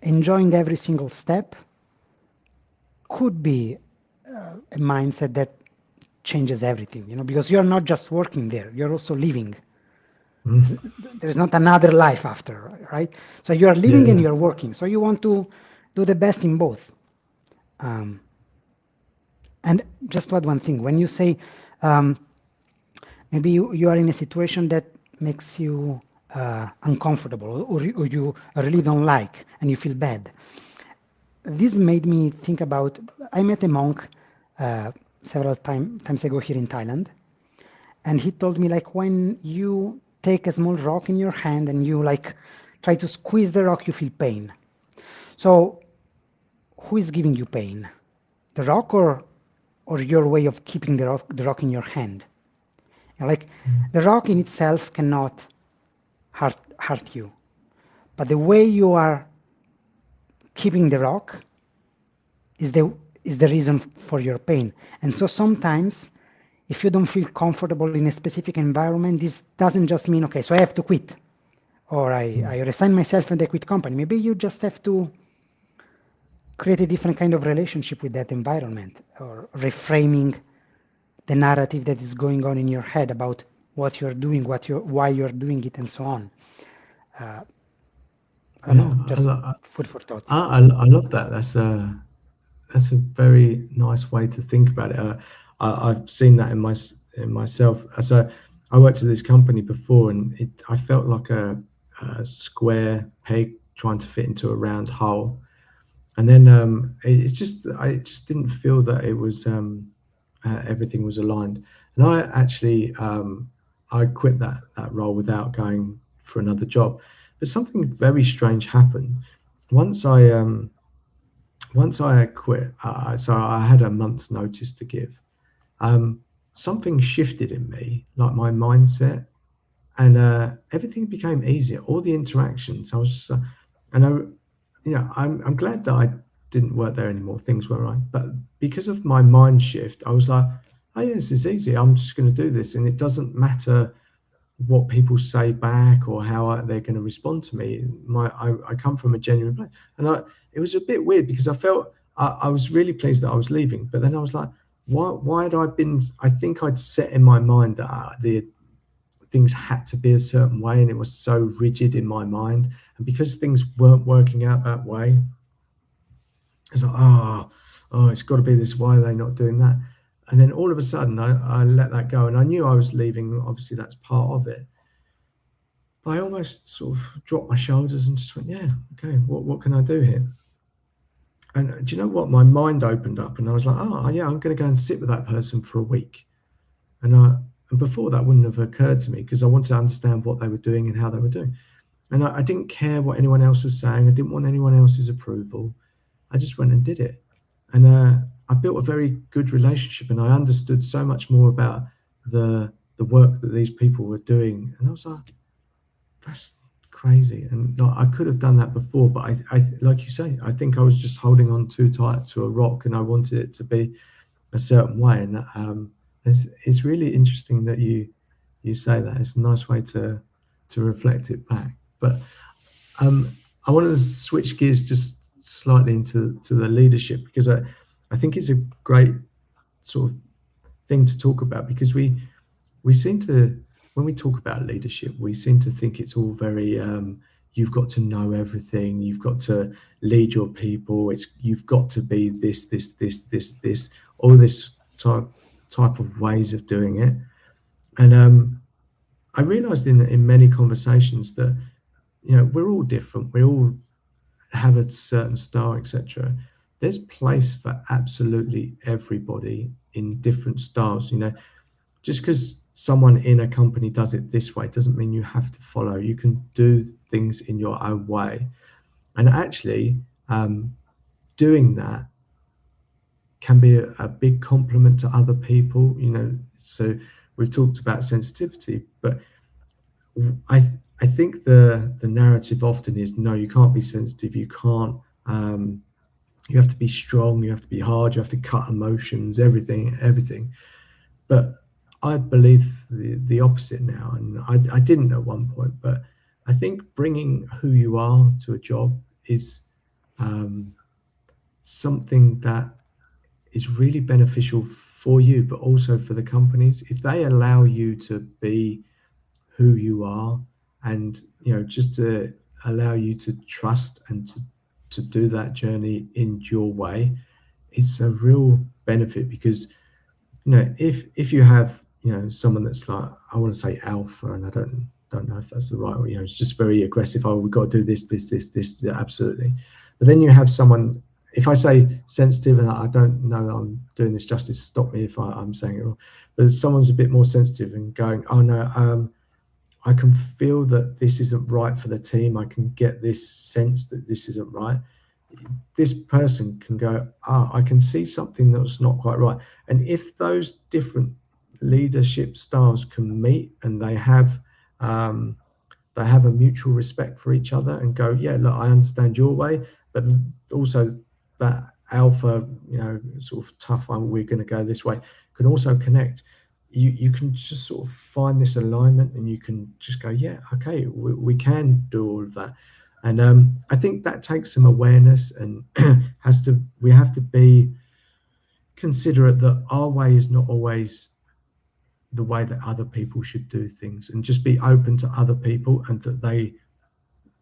enjoying every single step could be a mindset that changes everything, because you're not just working there, you're also living.
Mm.
There's not another life after, right? So you're
Yeah,
living and
yeah.
you're working. So you want to do the best in both. Um, and just to add one thing, when you say um, maybe you are in a situation that makes you uncomfortable, or you really don't like and you feel bad, this made me think about, I met a monk several times ago here in Thailand, and he told me, like, when you take a small rock in your hand and you like try to squeeze the rock, you feel pain. So who is giving you pain? The rock, or your way of keeping the rock in your hand? Like,
Mm.
the rock in itself cannot hurt you, but the way you are keeping the rock is the reason for your pain. And so sometimes if you don't feel comfortable in a specific environment, this doesn't just mean, okay, so I have to quit or I resign myself and I quit company. Maybe you just have to create a different kind of relationship with that environment, or reframing the narrative that is going on in your head about what you're doing, why you're doing it, and so on. I don't
Yeah,
know, just food for thoughts.
I love that. That's a very nice way to think about it. I've seen that in myself. So I worked at this company before, and I felt like a square peg trying to fit into a round hole. And then I just didn't feel that it was everything was aligned. And I quit that role without going for another job. But something very strange happened once I quit. So I had a month's notice to give. Um, Something shifted in me, like my mindset, and everything became easier. All the interactions, I was just, and I'm glad that I didn't work there anymore. Things were right, but because of my mind shift, I was like, oh yeah, this is easy. I'm just going to do this, and it doesn't matter what people say back or how they're going to respond to me. I come from a genuine place, and it was a bit weird because I felt I was really pleased that I was leaving, but then I was like, why had I been? I think I'd set in my mind that the things had to be a certain way, and it was so rigid in my mind, and because things weren't working out that way, it's like, it's got to be this. Why are they not doing that? And then all of a sudden, I let that go, and I knew I was leaving. Obviously, that's part of it. But I almost sort of dropped my shoulders and just went, "Yeah, okay. What can I do here?" And do you know what? My mind opened up, and I was like, "Oh, yeah, I'm going to go and sit with that person for a week." And before that wouldn't have occurred to me because I wanted to understand what they were doing and how they were doing. And I didn't care what anyone else was saying. I didn't want anyone else's approval. I just went and did it. And I built a very good relationship, and I understood so much more about the work that these people were doing. And I was like, that's crazy. And like, I could have done that before, but I like you say, I think I was just holding on too tight to a rock, and I wanted it to be a certain way. And it's really interesting that you say that. It's a nice way to reflect it back. But I want to switch gears just slightly into the leadership, because I think it's a great sort of thing to talk about, because we seem to, when we talk about leadership, we seem to think it's all very you've got to know everything, you've got to lead your people, you've got to be this, all this type of ways of doing it. And I realized in many conversations that we're all different, we all have a certain style, etc. There's place for absolutely everybody in different styles. Just because someone in a company does it this way doesn't mean you have to follow. You can do things in your own way, and actually doing that can be a big compliment to other people. So we've talked about sensitivity, but I I think the narrative often is, no, you can't be sensitive. You can't. You have to be strong. You have to be hard. You have to cut emotions. Everything. But I believe the opposite now, and I didn't at one point. But I think bringing who you are to a job is something that is really beneficial for you, but also for the companies. If they allow you to be who you are, and just to allow you to trust and to do that journey in your way, it's a real benefit. Because if you have someone that's like, I want to say alpha, and I don't know if that's the right way, it's just very aggressive. Oh, we've got to do this, absolutely. But then you have someone, if I say sensitive, and I don't know I'm doing this justice, stop me if I'm saying it wrong, but someone's a bit more sensitive and going, oh no, I can feel that this isn't right for the team. I can get this sense that this isn't right. This person can go, I can see something that's not quite right. And if those different leadership styles can meet, and they have a mutual respect for each other, and go, yeah, look, I understand your way, but also that alpha, sort of tough one, we're going to go this way, can also connect. you can just sort of find this alignment, and you can just go, yeah, okay, we can do all of that. And I think that takes some awareness, and we have to be considerate that our way is not always the way that other people should do things, and just be open to other people, and that they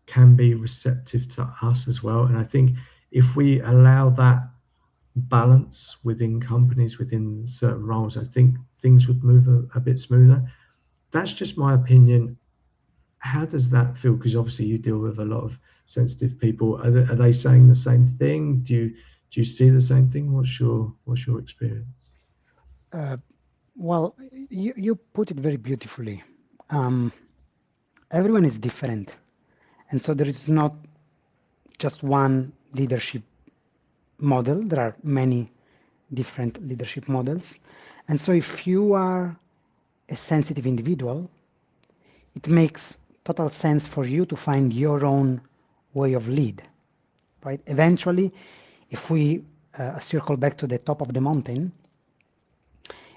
can be receptive to us as well. And I think if we allow that balance within companies, within certain roles, I think things would move a bit smoother. That's just my opinion. How does that feel? Because obviously you deal with a lot of sensitive people. Are they saying the same thing? Do you see the same thing? What's your experience?
Uh, well, you put it very beautifully. Um, Everyone is different, and so there is not just one leadership model. There are many different leadership models. And so if you are a sensitive individual, it makes total sense for you to find your own way of lead, right? Eventually, if we circle back to the top of the mountain,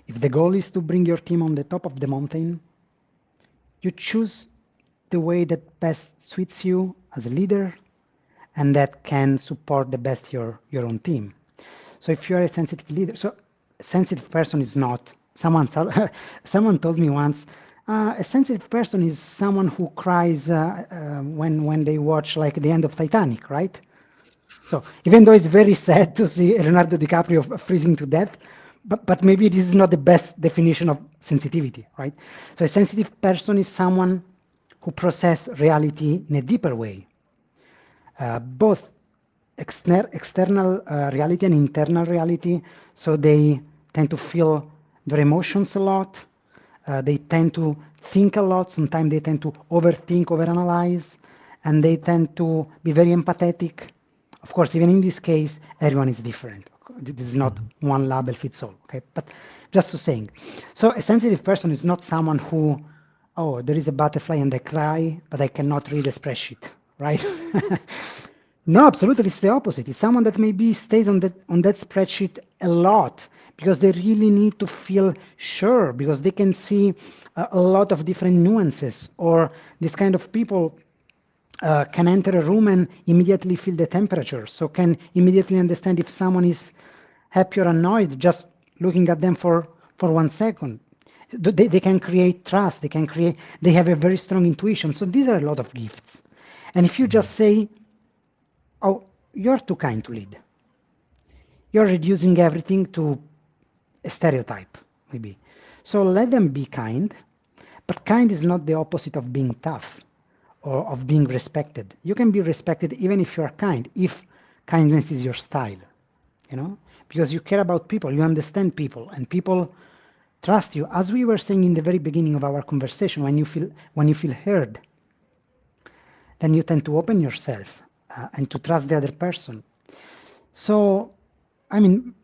if the goal is to bring your team on the top of the mountain, you choose the way that best suits you as a leader and that can support the best your own team. So if you're a sensitive leader, so a sensitive person is not someone. Someone told me once, a sensitive person is someone who cries when they watch like the end of Titanic, right? So even though it's very sad to see Leonardo DiCaprio freezing to death, but maybe this is not the best definition of sensitivity, right? So a sensitive person is someone who process reality in a deeper way, both external reality and internal reality. So they tend to feel their emotions a lot. They tend to think a lot. Sometimes they tend to overthink, overanalyze, and they tend to be very empathetic. Of course, even in this case, everyone is different. This is not one label fits all. Okay, but just to saying, so a sensitive person is not someone who, oh, there is a butterfly and I cry, but I cannot read a spreadsheet, right? No, absolutely, it's the opposite. It's someone that maybe stays on that spreadsheet a lot because they really need to feel sure because they can see a lot of different nuances. Or this kind of people can enter a room and immediately feel the temperature, so can immediately understand if someone is happy or annoyed just looking at them for 1 second. They can create trust. They have a very strong intuition. So these are a lot of gifts. And if you just say, oh, you're too kind to lead. You're reducing everything to a stereotype, maybe. So let them be kind, but kind is not the opposite of being tough or of being respected. You can be respected even if you are kind, if kindness is your style, because you care about people, you understand people, and people trust you. As we were saying in the very beginning of our conversation, when you feel heard, then you tend to open yourself and to trust the other person. So, I mean,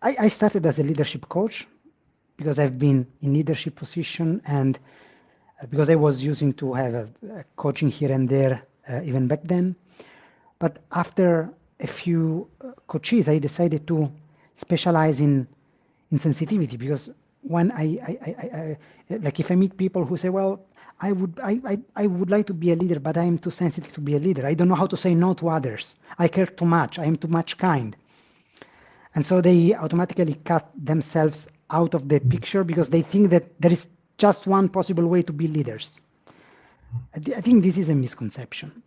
I started as a leadership coach because I've been in leadership position and because I was using to have a coaching here and there even back then. But after a few coaches, I decided to specialize in sensitivity because when I like if I meet people who say, well, I would like to be a leader, but I am too sensitive to be a leader. I don't know how to say no to others. I care too much. I am too much kind. And so they automatically cut themselves out of the picture because they think that there is just one possible way to be leaders. I think this is a misconception.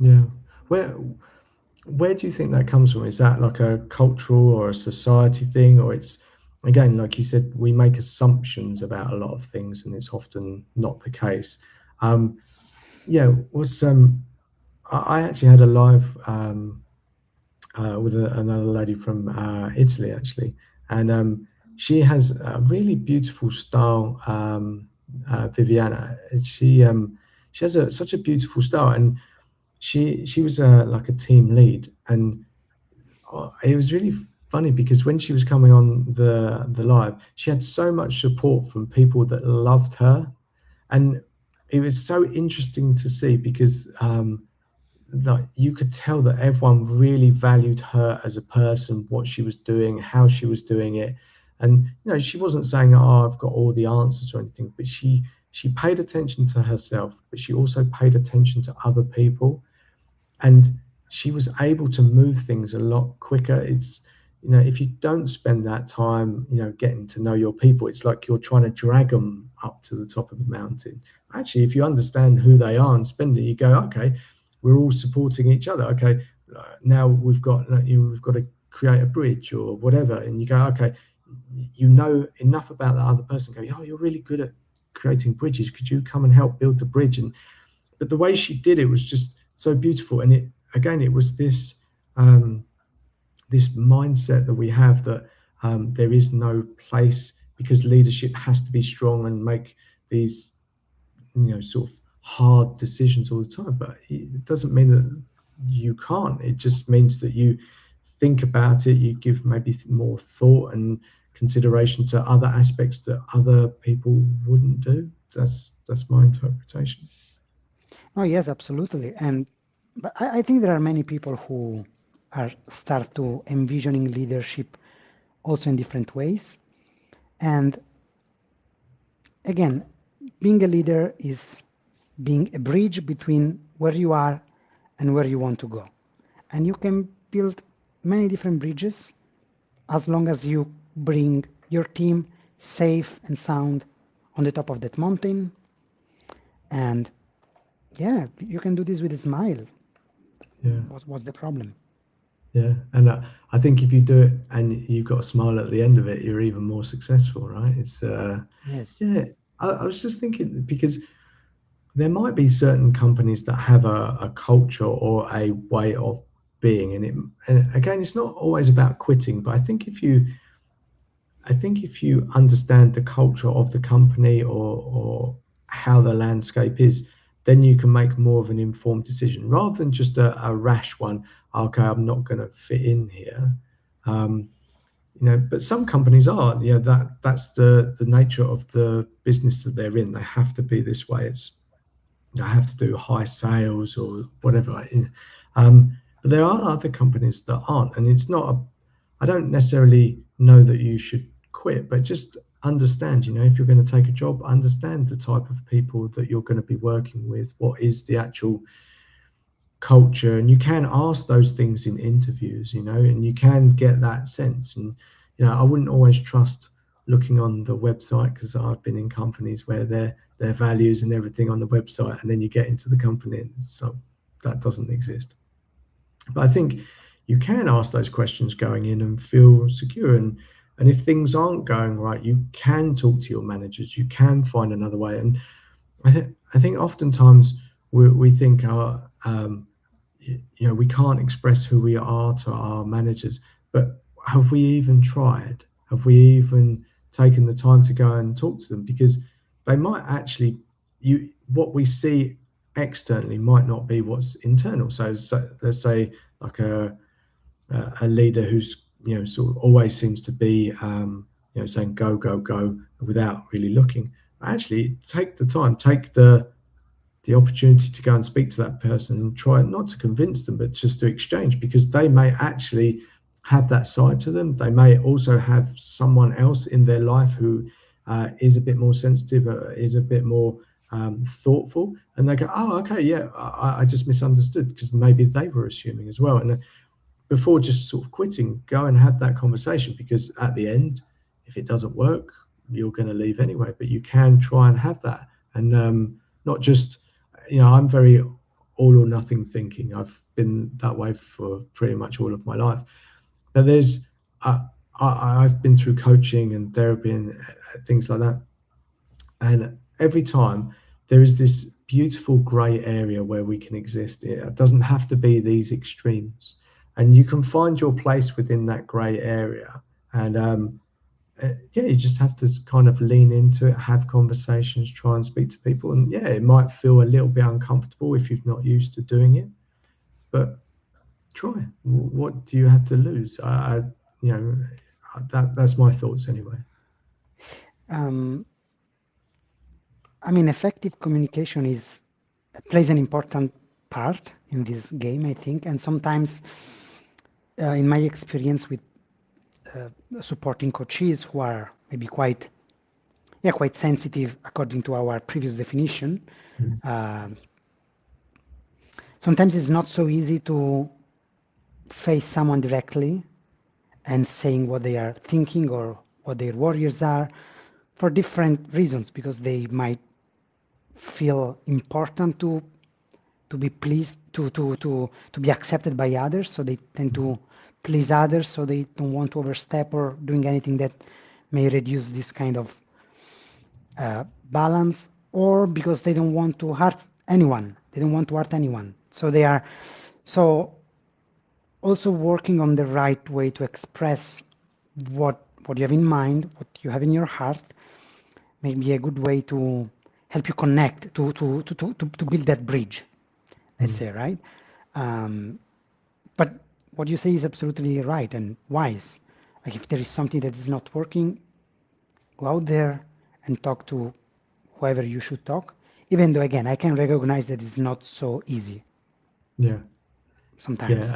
Yeah. Where do you think that comes from? Is that like a cultural or a society thing, or it's again, like you said, we make assumptions about a lot of things, and it's often not the case. Um, yeah, was I actually had a live with another lady from Italy actually, and she has a really beautiful style. Viviana, she has such a beautiful style, and she was like a team lead, and it was really funny because when she was coming on the live, she had so much support from people that loved her, and it was so interesting to see because like you could tell that everyone really valued her as a person, what she was doing, how she was doing it, And she wasn't saying, "Oh, I've got all the answers" or anything, but she paid attention to herself, but she also paid attention to other people, and she was able to move things a lot quicker. It's if you don't spend that time getting to know your people, it's like you're trying to drag them up to the top of the mountain. Actually, if you understand who they are and spend it, you go, okay, we're all supporting each other. Okay, now we've got to create a bridge or whatever, and you go, okay, you know enough about that other person. Go, oh, you're really good at creating bridges, could you come and help build the bridge? And but the way she did it was just so beautiful. And it was this this mindset that we have that there is no place, because leadership has to be strong and make these sort of hard decisions all the time. But it doesn't mean that you can't. It just means that you think about it, you give maybe more thought and consideration to other aspects that other people wouldn't do. That's my interpretation.
Oh, yes, absolutely. But I think there are many people who are start to envisioning leadership also in different ways. And again, being a leader is being a bridge between where you are and where you want to go. And you can build many different bridges as long as you bring your team safe and sound on the top of that mountain. And yeah, you can do this with a smile.
Yeah.
What's the problem?
Yeah, and I think if you do it and you've got a smile at the end of it, you're even more successful, right? It's
Yes.
yeah. I was just thinking, because there might be certain companies that have a culture or a way of being, and again, it's not always about quitting, but I think if you understand the culture of the company, or how the landscape is, then you can make more of an informed decision rather than just a rash one. Okay, I'm not going to fit in here. Um, but some companies are. That's the nature of the business that they're in. They have to be this way. They have to do high sales or whatever. But there are other companies that aren't, and it's not. I don't necessarily know that you should quit, but just understand. If you're going to take a job, understand the type of people that you're going to be working with. What is the actual culture? And you can ask those things in interviews. And you can get that sense. And I wouldn't always trust looking on the website, because I've been in companies where their values and everything on the website, and then you get into the company and so that doesn't exist. But I think you can ask those questions going in and feel secure. And if things aren't going right, you can talk to your managers. You can find another way. And I think oftentimes we think, we can't express who we are to our managers. But have we even tried? Have we even taken the time to go and talk to them? Because they might actually, what we see externally might not be what's internal. So let's say, like a leader who's sort of always seems to be saying go go go without really looking. Actually, take the time, take the opportunity to go and speak to that person and try not to convince them, but just to exchange, because they may actually have that side to them. They may also have someone else in their life who is a bit more sensitive, is a bit more thoughtful, and they go, oh, okay, yeah, I just misunderstood, because maybe they were assuming as well. And before just sort of quitting, go and have that conversation, because at the end, if it doesn't work, you're going to leave anyway. But you can try and have that, and not just, I'm very all or nothing thinking. I've been that way for pretty much all of my life. But I've been through coaching and therapy and things like that, and every time there is this beautiful grey area where we can exist. It doesn't have to be these extremes, and you can find your place within that grey area. And yeah, you just have to kind of lean into it, have conversations, try and speak to people. And yeah, it might feel a little bit uncomfortable if you're not used to doing it, but try. What do you have to lose? That's my thoughts anyway.
Um, I mean, effective communication is plays an important part in this game, I think. And sometimes, in my experience with supporting coaches who are maybe quite sensitive according to our previous definition. Um, Sometimes it's not so easy to face someone directly and saying what they are thinking or what their worries are for different reasons, because they might feel important to be pleased, to be accepted by others, so they tend to please others, so they don't want to overstep or doing anything that may reduce this kind of balance, or because they don't want to hurt anyone. They don't want to hurt anyone. So they are so also working on the right way to express what you have in mind, what you have in your heart, may be a good way to help you connect, to build that bridge, let's say, right? But what you say is absolutely right and wise. Like if there is something that is not working, go out there and talk to whoever you should talk, even though, again, I can recognize that it's not so easy
Yeah.
sometimes.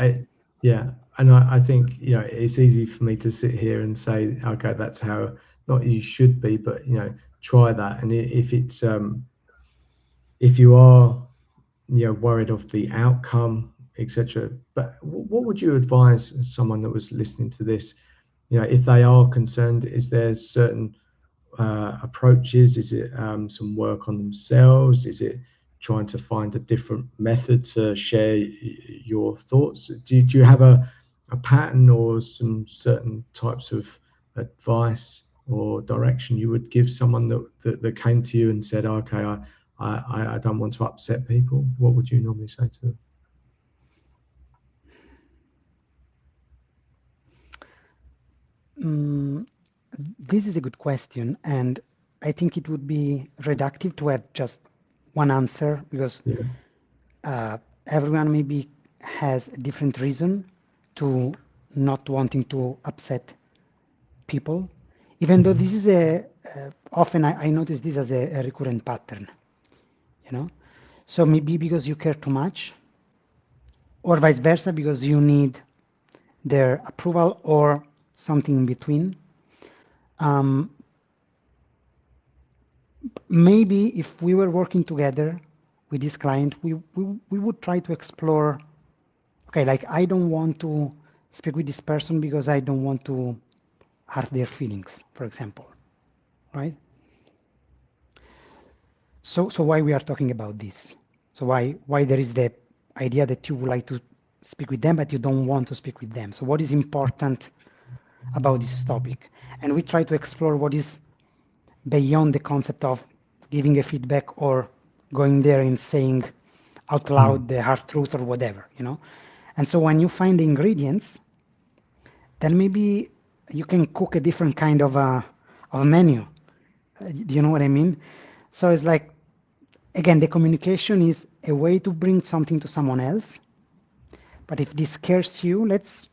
Yeah, and I think, you know, it's easy for me to sit here and say, okay, that's how not you should be, but, you know, try that. And if it's if you are, you know, worried of the outcome, etc. But what would you advise someone that was listening to this? You know, if they are concerned, is there certain approaches? Is it some work on themselves? Is it trying to find a different method to share your thoughts? Do you have a pattern or some certain types of advice or direction you would give someone that came to you and said, okay, I don't want to upset people? What would you normally say to them?
This is a good question, and I think it would be reductive to have just one answer, because
Yeah.
everyone maybe has a different reason to not wanting to upset people, even though this is often I notice this as a recurrent pattern, you know. So maybe because you care too much, or vice versa, because you need their approval, or something in between. Maybe if we were working together with this client, we would try to explore, okay, like I don't want to speak with this person because I don't want to hurt their feelings, for example, right? So why we are talking about this? So why there is the idea that you would like to speak with them, but you don't want to speak with them? So what is important about this topic? And we try to explore what is beyond the concept of giving a feedback or going there and saying out loud the hard truth or whatever, you know. And so when you find the ingredients, then maybe you can cook a different kind of a menu. Do you know what I mean? So it's like, again, the communication is a way to bring something to someone else. But if this scares you, let's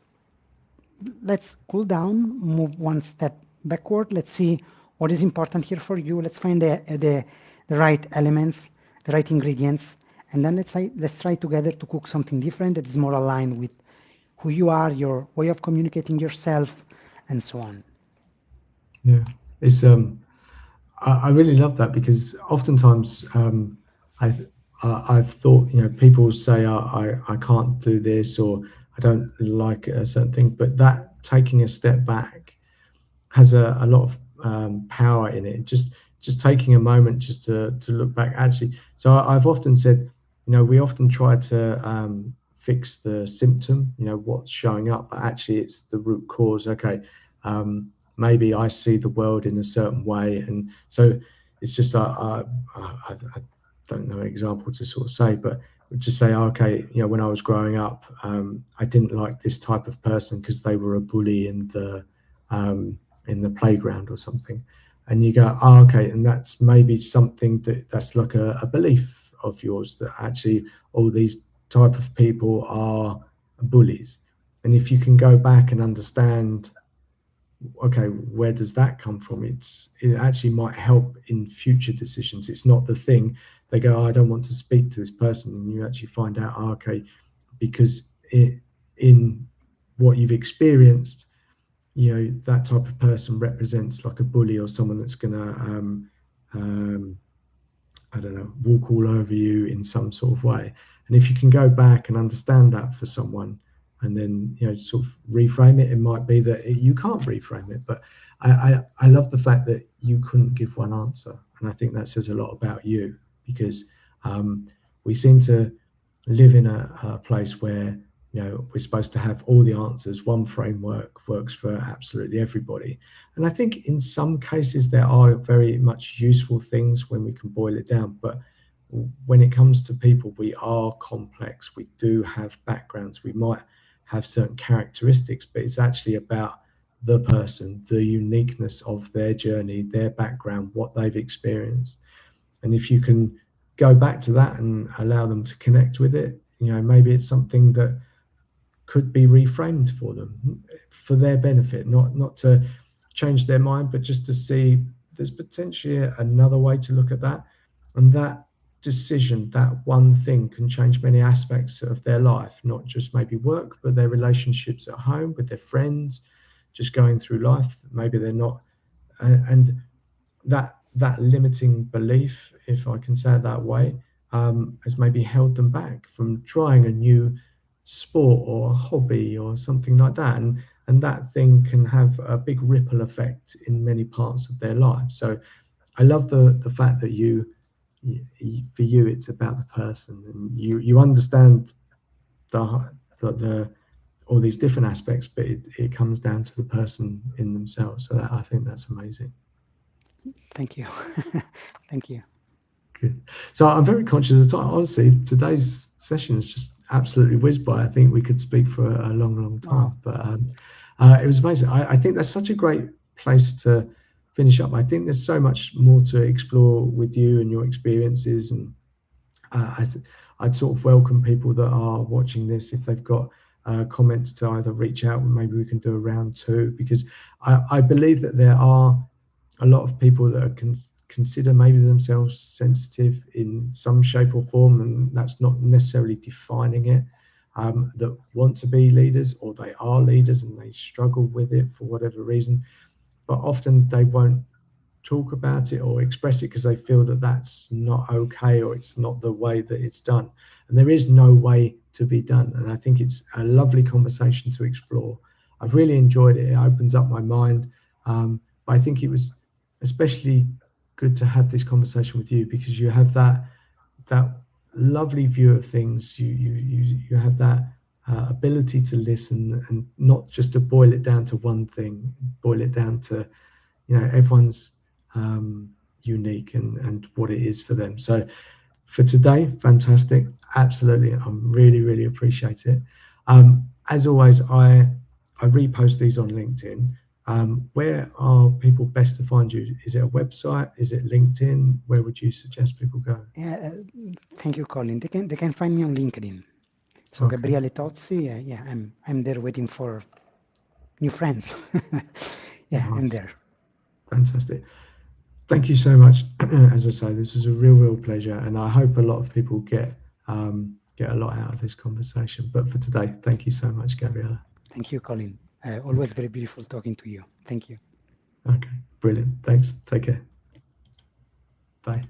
cool down, move one step backward. Let's see what is important here for you. Let's find the right elements, the right ingredients, and then let's try together to cook something different that is more aligned with who you are, your way of communicating yourself, and so on.
Yeah, it's I really love that, because oftentimes I've I've thought, you know, people say I can't do this, or I don't like a certain thing, but that taking a step back has a lot of power in it. Just taking a moment just to look back. Actually, so I've often said, you know, we often try to fix the symptom, you know, what's showing up, but actually it's the root cause. Okay, maybe I see the world in a certain way, and so it's just I don't know an example to sort of say, but just say, okay, you know, when I was growing up, I didn't like this type of person because they were a bully in the playground or something, and you go, oh, okay, and that's maybe something that's like a belief of yours, that actually all these type of people are bullies. And if you can go back and understand, okay, where does that come from, it actually might help in future decisions. It's not the thing. They go, oh, I don't want to speak to this person, and you actually find out, oh, okay, because in what you've experienced, that type of person represents like a bully or someone that's going to I don't know, walk all over you in some sort of way. And if you can go back and understand that for someone, and then sort of reframe it, it might be that you can't reframe it. But I love the fact that you couldn't give one answer, and I think that says a lot about you, because we seem to live in a place where we're supposed to have all the answers. One framework works for absolutely everybody, and I think in some cases there are very much useful things when we can boil it down. But when it comes to people, we are complex. We do have backgrounds. We might have certain characteristics, but it's actually about the person, the uniqueness of their journey, their background, what they've experienced. And if you can go back to that and allow them to connect with it, maybe it's something that could be reframed for them, for their benefit, not to change their mind, but just to see there's potentially another way to look at that. And that decision, that one thing, can change many aspects of their life, not just maybe work, but their relationships at home, with their friends, just going through life. Maybe they're not, and that limiting belief, if I can say it that way, has maybe held them back from trying a new sport or a hobby or something like that. And that thing can have a big ripple effect in many parts of their life. So I love the fact that for you, it's about the person, and you understand the all these different aspects, but it comes down to the person in themselves. So I think that's amazing.
Thank you. Thank you.
Good. So I'm very conscious of the time. Honestly, today's session is just absolutely whizzed by. I think we could speak for a long, long time,
Wow.
but it was amazing. I think that's such a great place to finish up. I think there's so much more to explore with you and your experiences, and I'd sort of welcome people that are watching this, if they've got comments, to either reach out and maybe we can do a round two, because I believe that there are a lot of people that are consider maybe themselves sensitive in some shape or form, and that's not necessarily defining it, that want to be leaders, or they are leaders and they struggle with it for whatever reason, but often they won't talk about it or express it because they feel that that's not okay, or it's not the way that it's done. And there is no way to be done, and I think it's a lovely conversation to explore. I've really enjoyed it. It opens up my mind, but I think it was especially good to have this conversation with you, because you have that lovely view of things. You have that ability to listen, and not just to boil it down to one thing, boil it down to everyone's unique and what it is for them. So for today, fantastic, absolutely, I really appreciate it. As always, I repost these on LinkedIn. Where are people best to find you? Is it a website? Is it LinkedIn? Where would you suggest people go?
Yeah, thank you, Colin. They can find me on LinkedIn. So
Okay.
Gabriele Tozzi. Yeah, I'm there waiting for new friends. Yeah, I'm
Nice.
there.
Fantastic. Thank you so much. As I say, this was a real pleasure, and I hope a lot of people get a lot out of this conversation. But for today, thank you so much, Gabriele.
Thank you, Colin. Always very beautiful talking to you. Thank you.
Okay, brilliant. Thanks. Take care. Bye.